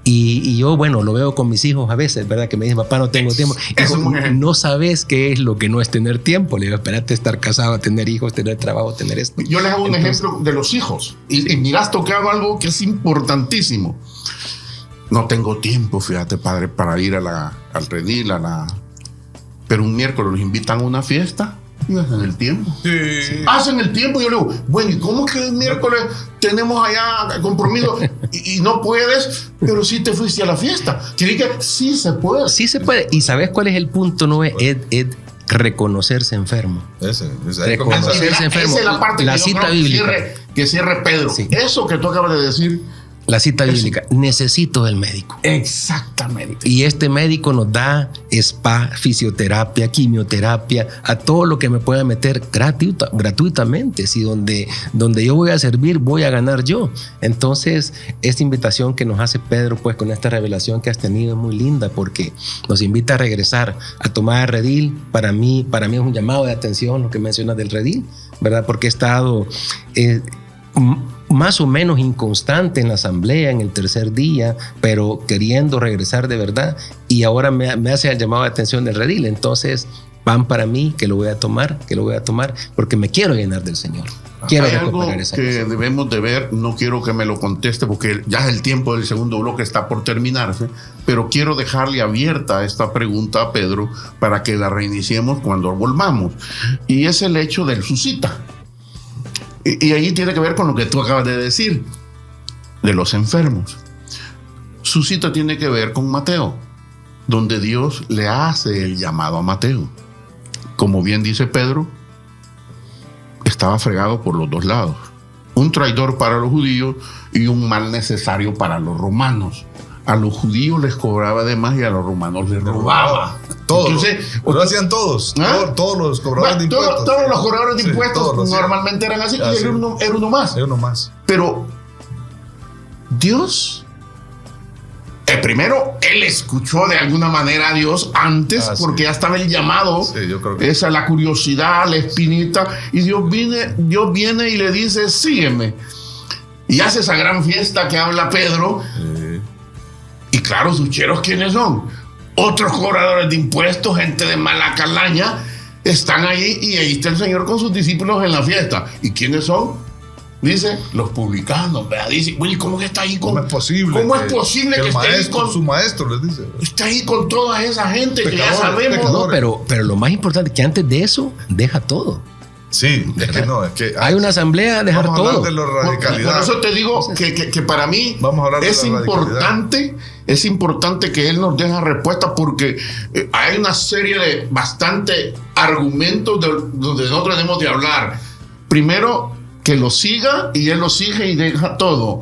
Y yo, bueno, lo veo con mis hijos a veces, ¿verdad? Que me dicen: papá, no tengo tiempo.
Eso
Hijo,
es un ejemplo.
no sabes qué es lo que no es tener tiempo. Le digo: espérate, estar casado, tener hijos, tener trabajo, tener esto.
Yo les hago un
Entonces,
ejemplo de los hijos. Y mira, has tocado algo que es importantísimo. No tengo tiempo, fíjate, padre, para ir al redil, pero un miércoles los invitan a una fiesta y hacen el tiempo.
Sí.
Hacen el tiempo y yo le digo: bueno, ¿y cómo que el miércoles tenemos allá compromiso y no puedes, pero sí te fuiste a la fiesta? Tiene que, sí se puede.
Sí se puede. ¿Y sabes cuál es el punto, Noé? Es reconocerse enfermo.
Ese
Reconocer.
Mira,
Ese enfermo.
esa es la parte
La
que yo
cita
creo
bíblica.
que cierre Pedro.
Sí.
Eso que tú acabas de decir.
La cita
Eso.
bíblica: necesito del médico.
Exactamente.
Y este médico nos da spa, fisioterapia, quimioterapia, a todo lo que me pueda meter gratuitamente. Si donde yo voy a servir, voy a ganar yo. Entonces, esta invitación que nos hace Pedro, pues con esta revelación que has tenido, es muy linda, porque nos invita a regresar, a tomar el redil. Para mí es un llamado de atención lo que mencionas del redil, ¿verdad? Porque he estado más o menos inconstante en la asamblea en el tercer día, pero queriendo regresar de verdad, y ahora me hace el llamado de atención del redil. Entonces, pan para mí, que lo voy a tomar, porque me quiero llenar del Señor. Quiero
Hay algo
recuperar esa
que
cosa.
debemos de ver, no quiero que me lo conteste porque ya el tiempo del segundo bloque está por terminarse, pero quiero dejarle abierta esta pregunta a Pedro para que la reiniciemos cuando volvamos. Y es el hecho del suscita. Y ahí tiene que ver con lo que tú acabas de decir, de los enfermos. Su cita tiene que ver con Mateo, donde Dios le hace el llamado a Mateo. Como bien dice Pedro, estaba fregado por los dos lados. Un traidor para los judíos y un mal necesario para los romanos. A los judíos les cobraba de más y a los romanos les robaba.
Todos.
Entonces,
Lo hacían todos.
¿Ah?
Todos los cobradores de
bueno,
impuestos.
todos los cobradores de
Sí,
impuestos
todos lo hacían.
normalmente eran así, y
Así.
era uno más.
Hay uno más.
Pero Dios, primero, él escuchó de alguna manera a Dios antes,
Ah, sí.
porque ya estaba el llamado,
Sí, yo creo que-
esa es la curiosidad, la espinita, y Dios viene y le dice: sígueme. Y hace esa gran fiesta que habla Pedro. Y claro, sus cheros, ¿quiénes son? Otros cobradores de impuestos, gente de mala calaña, están ahí, y ahí está el Señor con sus discípulos en la fiesta. ¿Y quiénes son? Dice: los publicanos, ¿verdad? Dice: oye, ¿cómo que está ahí con...
¿Cómo es posible?
¿Cómo es posible que
el
esté ahí
maestro,
con...
su maestro les dice?
Está ahí con toda esa gente que ya
Pecadores,
sabemos.
pecadores.
No, pero lo más importante es que antes de eso, deja todo.
Sí, es que no, es que
Hay una asamblea, dejar
vamos a hablar
todo.
de la radicalidad.
Por eso te digo que para mí
Vamos a hablar de
es
la
importante que él nos deje respuesta, porque hay una serie de bastante argumentos donde nosotros tenemos de hablar. Primero, que lo siga, y él lo sigue y deja todo.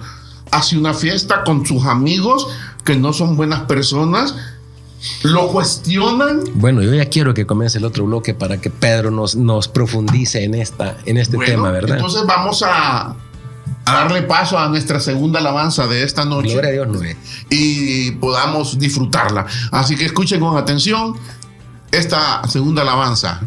Hace una fiesta con sus amigos que no son buenas personas, lo cuestionan.
Bueno, yo ya quiero que comience el otro bloque para que Pedro nos profundice en este
Bueno,
tema, ¿verdad?
Entonces vamos a darle paso a nuestra segunda alabanza de esta noche.
Gloria a Dios, Noé.
Y podamos disfrutarla. Así que escuchen con atención esta segunda alabanza.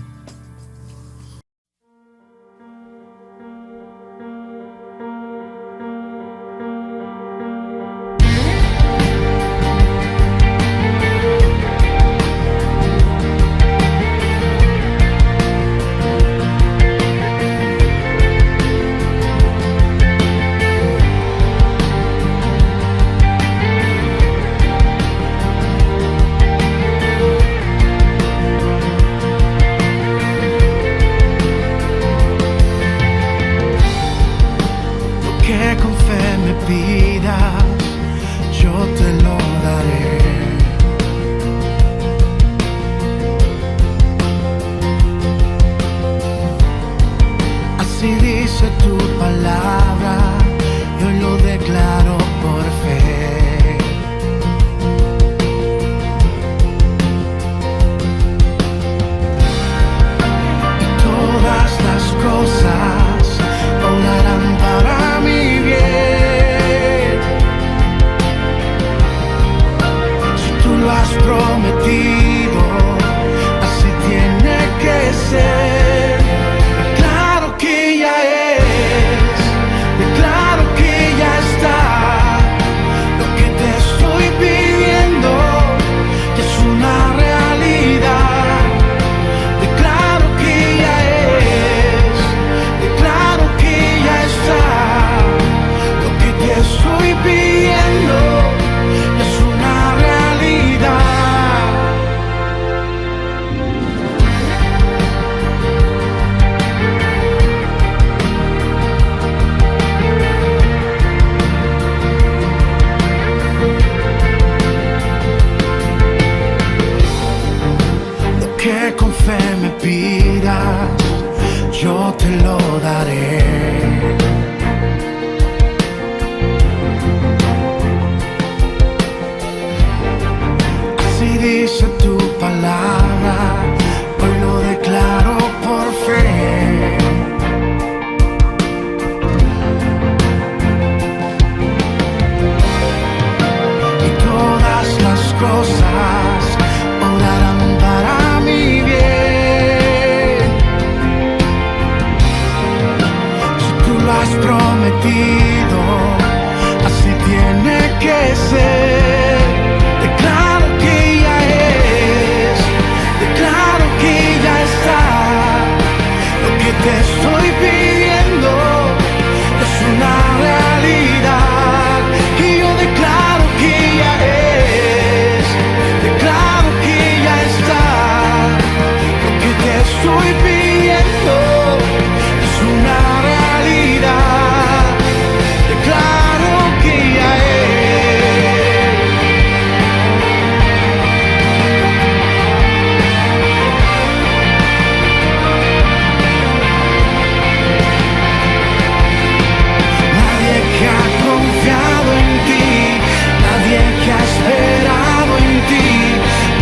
Jesús.
que con fe me pidas, yo te lo daré. Así dice tu palabra, hoy lo declaro por fe. Y todas las cosas obrarán para mi bien. Si tú lo has prometido, así tiene que ser. Declaro que ya es, declaro que ya está. Lo que te estoy pidiendo es una realidad. Y yo declaro que ya es, declaro que ya está. Lo que te estoy pidiendo es una realidad. Declaro que ya es. Nadie que ha confiado en ti, nadie que ha esperado en ti,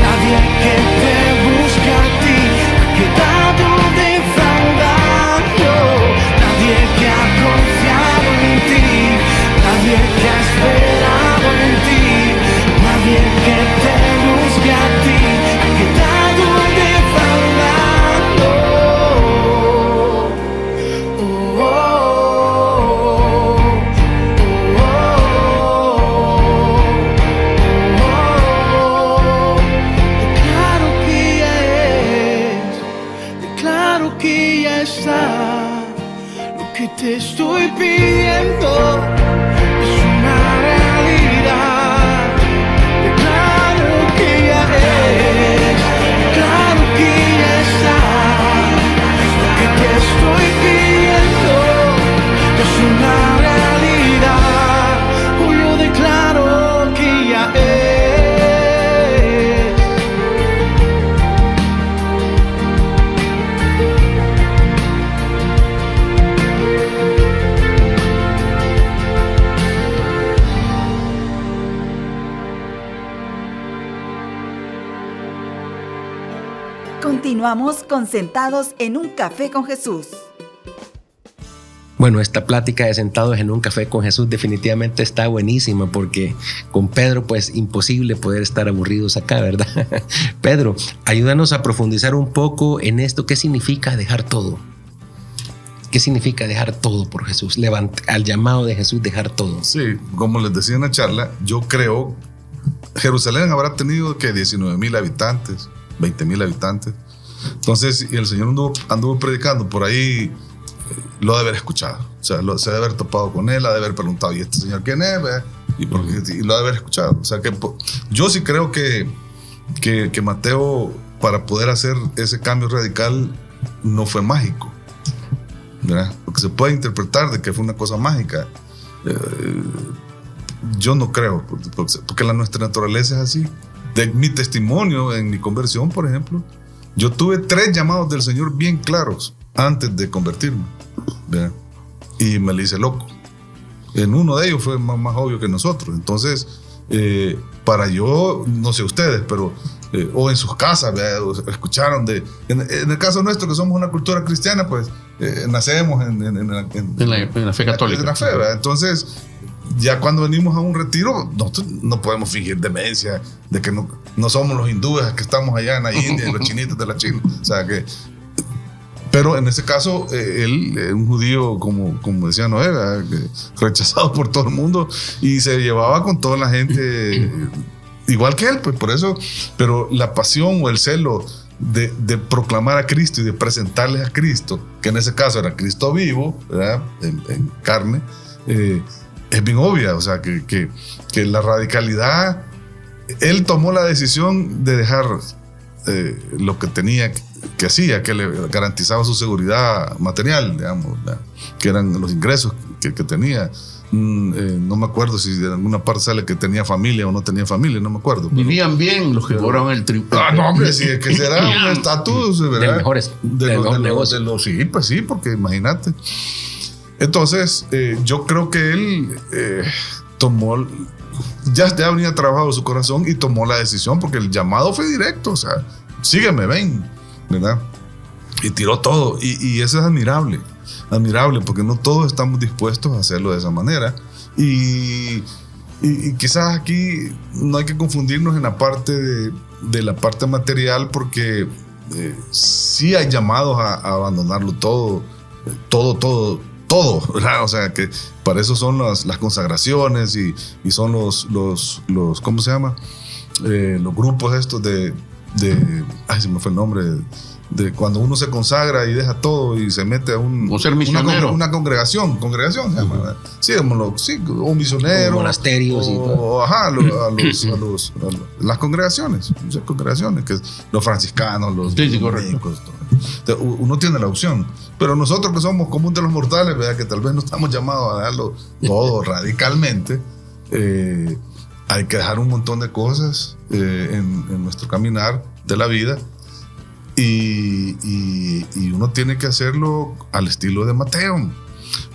nadie que te busca a ti, ha quedado defraudado. Nadie que ha confiado en ti, nadie que ha esperado en ti, nadie que te busca a ti, ha quedado defraudado. Oh, oh, declaro que ya es, declaro que ya está. Lo que te estoy pidiendo es una realidad. Declaro que ya es, declaro que ya está. Lo que te estoy pidiendo es una realidad. Hoy yo declaro que ya es.
Continuamos con Sentados en un Café con Jesús.
Bueno, esta plática de Sentados en un Café con Jesús definitivamente está buenísima, porque con Pedro pues imposible poder estar aburridos acá, ¿verdad? Pedro, ayúdanos a profundizar un poco en esto. ¿Qué significa dejar todo? ¿Qué significa dejar todo por Jesús? Al llamado de Jesús, dejar todo.
Sí, como les decía en la charla, yo creo Jerusalén habrá tenido que 19,000 habitantes, 20,000 habitantes. Entonces, y el Señor anduvo predicando por ahí, lo ha de haber escuchado. O sea, se ha de haber topado con él, ha de haber preguntado, ¿y este señor quién es? Y lo ha de haber escuchado. O sea, que yo sí creo que Mateo, para poder hacer ese cambio radical, no fue mágico, ¿verdad? Porque se puede interpretar de que fue una cosa mágica. Yo no creo, porque nuestra naturaleza es así. De mi testimonio en mi conversión, por ejemplo, yo tuve 3 llamados del Señor bien claros antes de convertirme, ¿verdad? Y me le hice loco. En uno de ellos fue más obvio que nosotros. Entonces, para yo, no sé ustedes, pero o en sus casas, ¿verdad? Escucharon en el caso nuestro, que somos una cultura cristiana, pues nacemos en
la fe católica.
En la fe, ¿verdad? Entonces, ya cuando venimos a un retiro, nosotros no podemos fingir demencia de que no somos los hindúes que estamos allá en la India y los chinitos de la China. O sea que, pero en ese caso, él, un judío, como decía Noé, rechazado por todo el mundo, y se llevaba con toda la gente igual que él, pues por eso. Pero la pasión o el celo de proclamar a Cristo y de presentarles a Cristo, que en ese caso era Cristo vivo, ¿verdad? En carne, es bien obvia. O sea, que la radicalidad, él tomó la decisión de dejar lo que tenía, que hacía, que le garantizaba su seguridad material, digamos, ¿verdad? Que eran los ingresos que tenía. no me acuerdo si en alguna parte sale que tenía familia o no tenía familia, no me acuerdo.
Vivían bien los que cobraban el triple.
No, hombre, sí, es que será un estatus, ¿verdad?
Del mejores, del mejor negocio.
Sí, pues sí, porque imagínate. Entonces, yo creo que él tomó, ya venía trabajado su corazón y tomó la decisión, porque el llamado fue directo, o sea, sígueme, ven, ¿verdad? Y tiró todo, y eso es admirable, porque no todos estamos dispuestos a hacerlo de esa manera, y quizás aquí no hay que confundirnos en la parte de la parte material, porque sí hay llamados a abandonarlo todo, ¿verdad? O sea, que para eso son las consagraciones y son los ¿cómo se llama? Los grupos estos ay, se me fue el nombre, de cuando uno se consagra y deja todo y se mete a
O ser misionero.
una congregación se llama, ¿verdad? Sí, o misionero,
monasterios y todo.
o ajá, las congregaciones, muchas congregaciones, que los franciscanos, los dominicos, todo. Entonces, uno tiene la opción, pero nosotros que somos común de los mortales, ¿verdad? Que tal vez no estamos llamados a darlo todo radicalmente, hay que dejar un montón de cosas en nuestro caminar de la vida, y uno tiene que hacerlo al estilo de Mateo,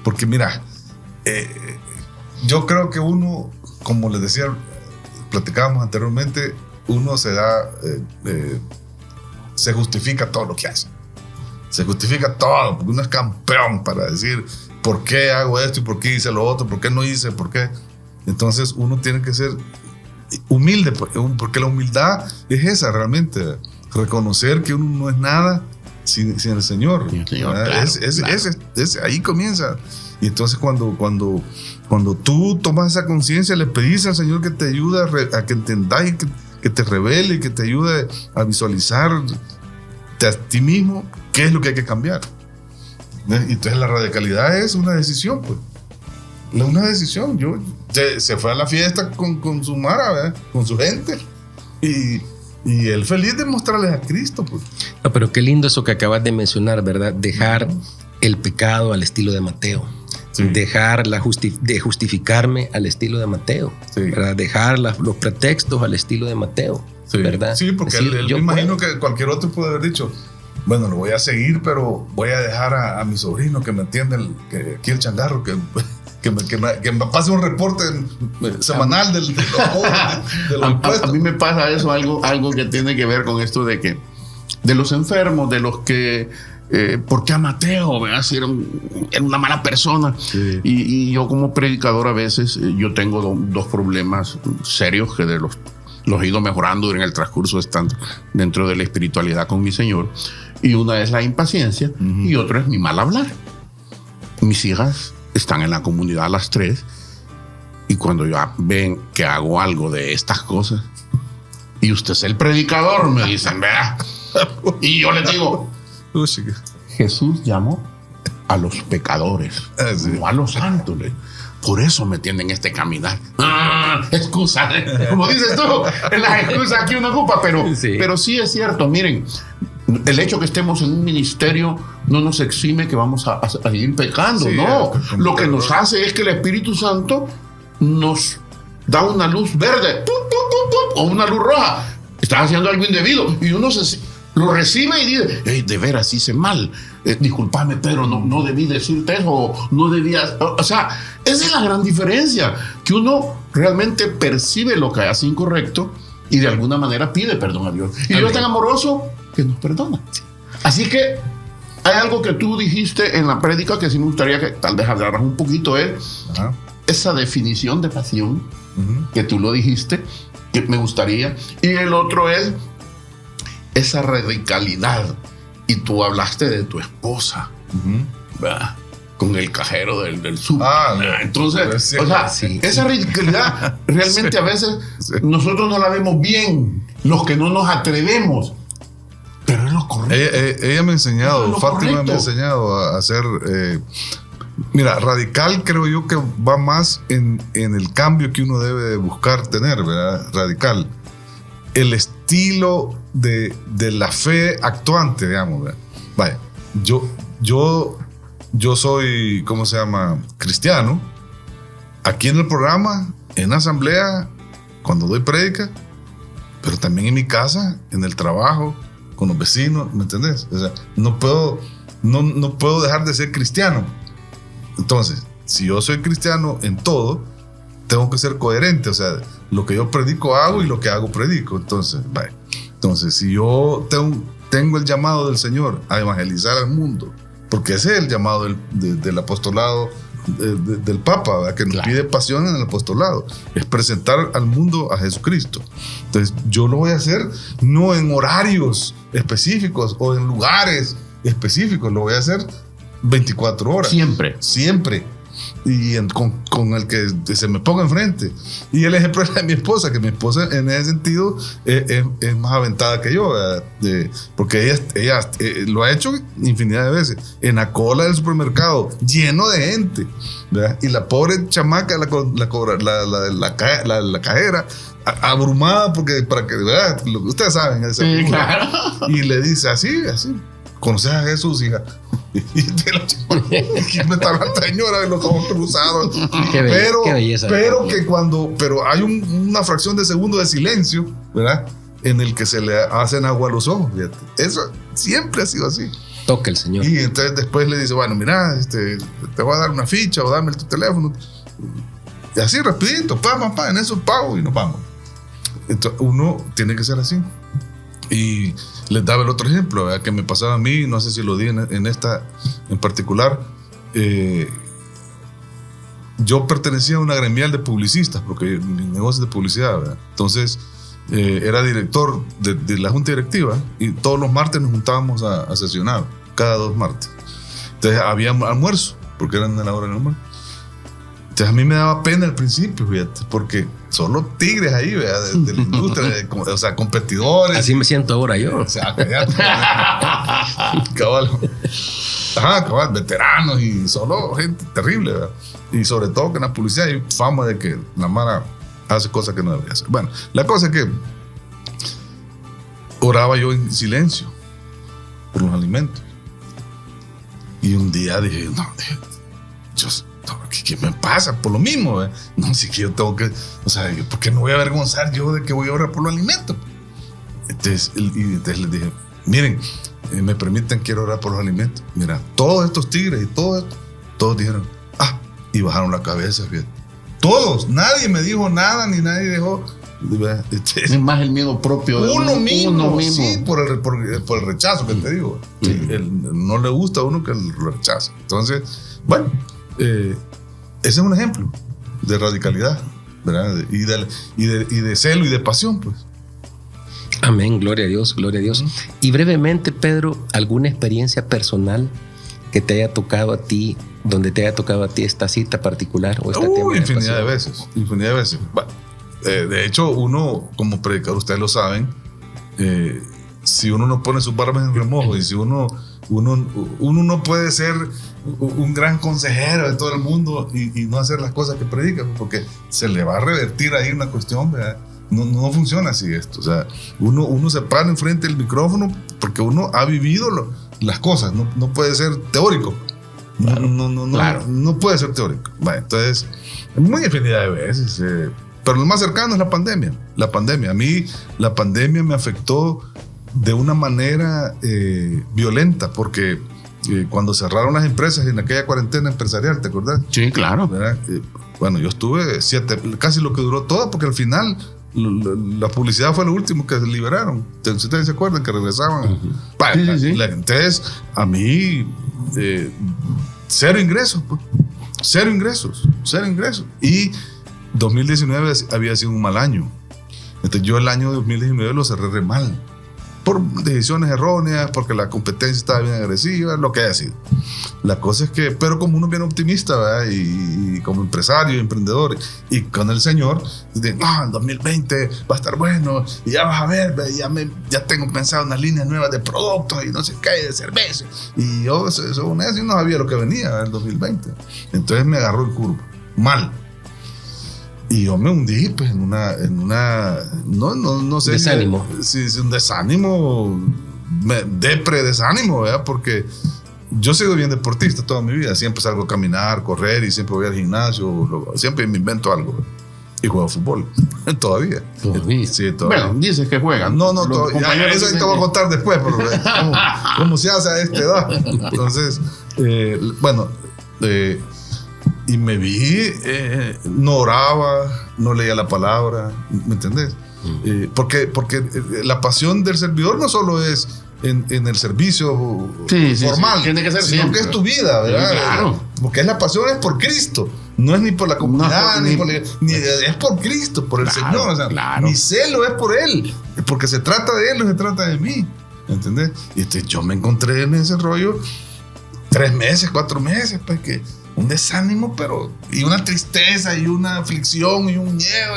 porque mira, yo creo que uno, como les decía, platicábamos anteriormente, uno se justifica todo lo que hace. Se justifica todo, porque uno es campeón para decir por qué hago esto y por qué hice lo otro, por qué no hice, por qué. Entonces uno tiene que ser humilde, porque la humildad es esa realmente, reconocer que uno no es nada sin el Señor.
Sí, Señor, claro,
ahí comienza. Y entonces cuando tú tomas esa conciencia, le pedís al Señor que te ayude a que entendáis, que te revele, que te ayude a visualizar a ti mismo qué es lo que hay que cambiar. Y entonces la radicalidad es una decisión, pues. Una decisión. Se fue a la fiesta con su mara, ¿verdad? Con su gente, y él feliz de mostrarles a Cristo, pues.
No, pero qué lindo eso que acabas de mencionar, ¿verdad? Dejar el pecado al estilo de Mateo.
Sí.
Dejar de justificarme al estilo de Mateo,
Sí.
¿verdad? Dejar los pretextos al estilo de Mateo,
Sí,
¿verdad?
Sí, porque
Decir,
él
yo
me imagino
puedo.
que cualquier otro puede haber dicho, bueno, lo voy a seguir, pero voy a dejar a mi sobrino que me atienda aquí el changarro, que me pase un reporte semanal de los impuestos.
A mí me pasa eso, algo que tiene que ver con esto de los enfermos, de los que ¿por qué a Mateo? ¿Verdad? Si era una mala persona.
Sí.
Y yo como predicador a veces yo tengo dos problemas serios que los he ido mejorando en el transcurso estando dentro de la espiritualidad con mi Señor. Y una es la impaciencia y otra es mi mal hablar. Mis hijas están en la comunidad las 3 y cuando ya ven que hago algo de estas cosas y usted es el predicador, me dicen, vea. Y yo les digo,
Uy, sí.
Jesús llamó a los pecadores,
Sí.
no a los santos. Por eso me tienen este caminar. Excusa, como dices tú, es las excusas que uno ocupa, pero sí es cierto. Miren, el hecho que estemos en un ministerio no nos exime que vamos a seguir pecando,
Sí,
no. Lo que nos hace es que el Espíritu Santo nos da una luz verde o una luz roja. Estás haciendo algo indebido y uno lo recibe y dice, hey, de veras hice mal, discúlpame, pero no debí decirte eso, o no debía, o sea, esa es la gran diferencia, que uno realmente percibe lo que hace incorrecto y de alguna manera pide perdón a Dios, y Dios es tan amoroso que nos perdona. Así que hay algo que tú dijiste en la prédica que sí me gustaría que tal vez hablaras un poquito,
Ajá.
esa definición de pasión que tú lo dijiste, que me gustaría, y el otro es esa radicalidad, y tú hablaste de tu esposa, ¿verdad? Con el cajero del súper. Entonces,
sí,
o sea,
sí,
esa radicalidad realmente
Sí,
a veces
sí.
nosotros no la vemos bien, los que no nos atrevemos, pero es lo correcto.
Ella me ha enseñado,
Lo
Fátima
correcto.
me ha enseñado a hacer. Mira, radical creo yo que va más en el cambio que uno debe de buscar tener, ¿verdad? Radical. El estilo de la fe actuante, digamos, ¿verdad? Vaya, yo soy, ¿cómo se llama? Cristiano, aquí en el programa, en la asamblea, cuando doy prédica, pero también en mi casa, en el trabajo, con los vecinos, ¿me entendés? O sea, no puedo dejar de ser cristiano. Entonces, si yo soy cristiano en todo, tengo que ser coherente. O sea, lo que yo predico hago y lo que hago predico. Entonces, vale. Entonces, si yo tengo el llamado del Señor a evangelizar al mundo, porque ese es el llamado del apostolado del Papa, ¿verdad? Que nos pide pasión en el apostolado, es presentar al mundo a Jesucristo. Entonces yo lo voy a hacer no en horarios específicos o en lugares específicos, lo voy a hacer 24 horas. Siempre. Y con el que se me ponga enfrente. Y el ejemplo es de mi esposa, que mi esposa en ese sentido es más aventada que yo, porque ella lo ha hecho infinidad de veces en la cola del supermercado, lleno de gente, ¿verdad? Y la pobre chamaca, la cajera, abrumada, porque para que, ¿verdad? Ustedes saben,
Sí, claro.
Y le dice así, ¿conoces a Jesús, hija? Y me está hablando la señora de los ojos cruzados.
Qué belleza.
Pero hay una fracción de segundo de silencio, ¿verdad? En el que se le hacen agua a los ojos, fíjate. Eso siempre ha sido así.
Toca el Señor.
Y entonces después le dice, bueno, mira, te voy a dar una ficha o dame tu teléfono. Y así rapidito, en eso pago y nos vamos. Entonces uno tiene que ser así. Y les daba el otro ejemplo, ¿verdad? Que me pasaba a mí, no sé si lo di en esta en particular. Yo pertenecía a una gremial de publicistas, porque mi negocio es de publicidad, ¿verdad? Entonces era director de la junta directiva y todos los martes nos juntábamos a sesionar, cada 2 martes. Entonces había almuerzo, porque eran a la hora del almuerzo. Entonces a mí me daba pena al principio, fíjate, porque solo tigres ahí, ¿verdad? De la industria, o sea, competidores.
Así me siento ahora yo.
O sea, cabal, veteranos y solo gente terrible, ¿verdad? Y sobre todo que en la publicidad hay fama de que la mara hace cosas que no debería hacer. Bueno, la cosa es que oraba yo en silencio por los alimentos. Y un día dije, ¿qué me pasa? Por lo mismo, ¿eh? No, si que yo tengo que, o sea, ¿por qué no voy a avergonzar yo de que voy a orar por los alimentos? Entonces les dije, miren, me permiten, quiero orar por los alimentos. Mira, todos estos tigres y todos dijeron, y bajaron la cabeza, fíjate. Todos, nadie me dijo nada, ni nadie dejó.
Es más el miedo propio de
uno mismo. Sí,
mismo.
por el rechazo que te digo. Sí, no le gusta a uno que lo rechaza. Entonces, bueno, ese es un ejemplo de radicalidad, ¿verdad? Y de celo y de pasión, pues.
Amén, gloria a Dios, gloria a Dios. Y brevemente, Pedro, ¿alguna experiencia personal que te haya tocado a ti, donde te haya tocado a ti esta cita particular o este tema?
Infinidad de veces. Bueno, de hecho, uno, como predicador, ustedes lo saben, si uno no pone sus barbas en remojo y si uno no puede ser un gran consejero de todo el mundo y no hacer las cosas que predica, porque se le va a revertir ahí una cuestión, ¿verdad? No funciona así esto. O sea, uno se para enfrente del micrófono porque uno ha vivido las cosas, no puede ser teórico. No puede ser teórico. Bueno, entonces, muy infinidad de veces. Pero lo más cercano es la pandemia. A mí la pandemia me afectó de una manera violenta, porque cuando cerraron las empresas en aquella cuarentena empresarial, ¿te acordás?
Sí, claro.
Bueno, yo estuve 7, casi lo que duró toda, porque al final la publicidad fue lo último que liberaron. ¿Ustedes se acuerdan que regresaban?
Sí.
Entonces, a mí, cero ingresos. Y 2019 había sido un mal año. Entonces yo el año 2019 lo cerré re mal, por decisiones erróneas, porque la competencia estaba bien agresiva, lo que haya sido. La cosa es que, pero como uno es bien optimista, ¿verdad? Y como empresario, emprendedor, y con el Señor, dicen, el 2020 va a estar bueno, y ya vas a ver, ya tengo pensado unas líneas nuevas de productos, y no sé qué, de cerveza. Y yo, según eso, no sabía lo que venía el 2020. Entonces me agarró el curvo, mal. Y yo me hundí, pues, en una no sé.
Desánimo.
Sí, un desánimo, desánimo, ¿verdad? Porque yo he sido bien deportista toda mi vida. Siempre salgo a caminar, correr y siempre voy al gimnasio. Siempre me invento algo. Y juego fútbol. Todavía. Sí, todavía.
Bueno, dices que juegan.
No,
Los
todavía.
compañeros
Eso
dicen
te voy a
que-
contar después, pero cómo se hace a esta edad. Entonces, y me vi, no oraba, no leía la palabra, ¿me entendés? Porque la pasión del servidor no solo es en el servicio
Sí,
formal,
tiene que ser
sino
siempre.
que es tu vida, ¿verdad?
Sí, claro.
Porque la pasión es por Cristo, no es ni por la comunidad,
No,
es por Cristo, por el
Claro,
Señor. O sea,
claro.
mi celo es por Él, porque se trata de Él, no se trata de mí, ¿entendés? Y yo me encontré en ese rollo 3 meses, 4 meses, pues que un desánimo, y una tristeza, y una aflicción, y un miedo,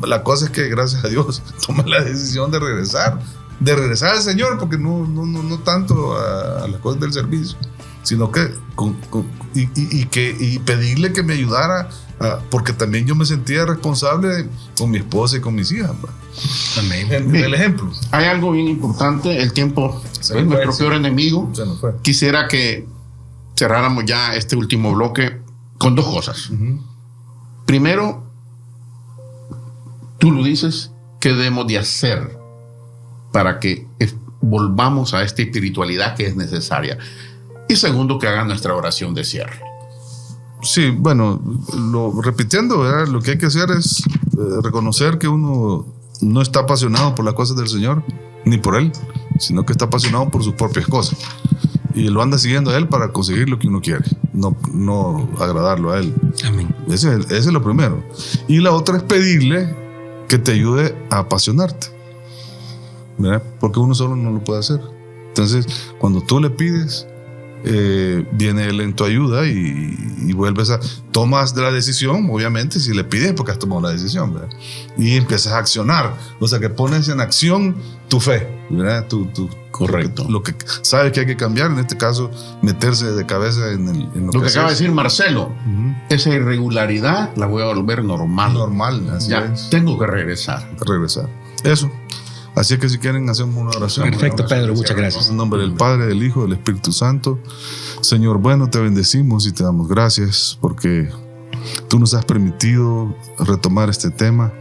la cosa es que gracias a Dios tomé la decisión de regresar al Señor, porque no tanto a las cosas del servicio, sino que y pedirle que me ayudara, porque también yo me sentía responsable con mi esposa y con mis hijas.
Amén.
En el ejemplo.
Hay algo bien importante, el tiempo es
me
nuestro
fue,
peor enemigo.
Se nos fue.
Quisiera que cerráramos ya este último bloque con 2 cosas. Primero, tú lo dices, ¿qué debemos de hacer para que volvamos a esta espiritualidad que es necesaria? Y segundo, que hagan nuestra oración de cierre.
Sí, bueno, repitiendo, ¿verdad? Lo que hay que hacer es reconocer que uno no está apasionado por las cosas del Señor, ni por Él, sino que está apasionado por sus propias cosas. Y lo anda siguiendo a Él para conseguir lo que uno quiere, no agradarlo a Él.
Amén.
Ese es lo primero. Y la otra es pedirle que te ayude a apasionarte, ¿verdad? Porque uno solo no lo puede hacer. Entonces, cuando tú le pides, viene Él en tu ayuda y vuelves tomas la decisión, obviamente, si le pides porque has tomado la decisión, ¿verdad? Y empiezas a accionar, o sea que pones en acción tu fe, ¿verdad?
Correcto.
Lo que sabes que hay que cambiar, en este caso, meterse de cabeza en
Lo que acaba de
haces.
decir Marcelo, esa irregularidad la voy a volver normal.
Normal, así
Ya,
es.
tengo que regresar.
Regresar. Eso. Así es que si quieren hacemos una oración.
Perfecto,
Una oración
Pedro,
de
muchas
cierre.
gracias.
En nombre del Padre, del Hijo, del Espíritu Santo. Señor, bueno, te bendecimos y te damos gracias porque tú nos has permitido retomar este tema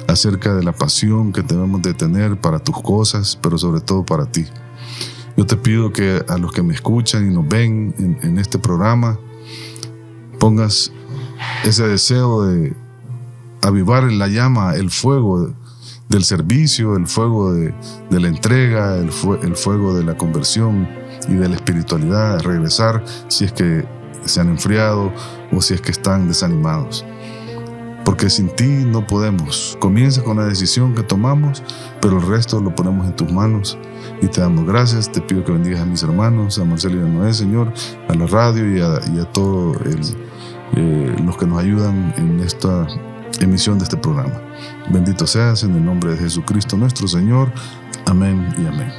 acerca de la pasión que debemos de tener para tus cosas, pero sobre todo para ti. Yo te pido que a los que me escuchan y nos ven en este programa, pongas ese deseo de avivar en la llama el fuego del servicio, el fuego de la entrega, el fuego de la conversión y de la espiritualidad, regresar si es que se han enfriado o si es que están desanimados. Porque sin ti no podemos. Comienza con la decisión que tomamos, pero el resto lo ponemos en tus manos y te damos gracias. Te pido que bendigas a mis hermanos, a Marcelo y a Noé, Señor, a la radio y a todos los que nos ayudan en esta emisión de este programa. Bendito seas en el nombre de Jesucristo nuestro Señor. Amén y amén.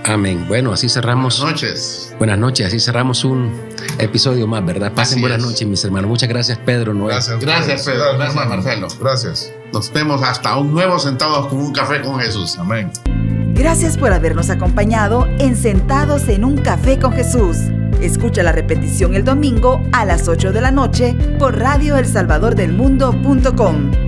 Amén. Bueno, así cerramos.
Buenas noches.
Buenas noches, así cerramos un episodio más, ¿verdad? Pasen
Así
buenas
es.
noches, mis hermanos. Muchas gracias, Pedro, Noé.
Gracias, Pedro. Gracias,
hermano.
Marcelo.
Gracias.
Nos vemos hasta un nuevo Sentados con un Café con Jesús.
Amén.
Gracias por habernos acompañado en Sentados en un Café con Jesús. Escucha la repetición el domingo a las 8 de la noche por radioelsalvadordelmundo.com.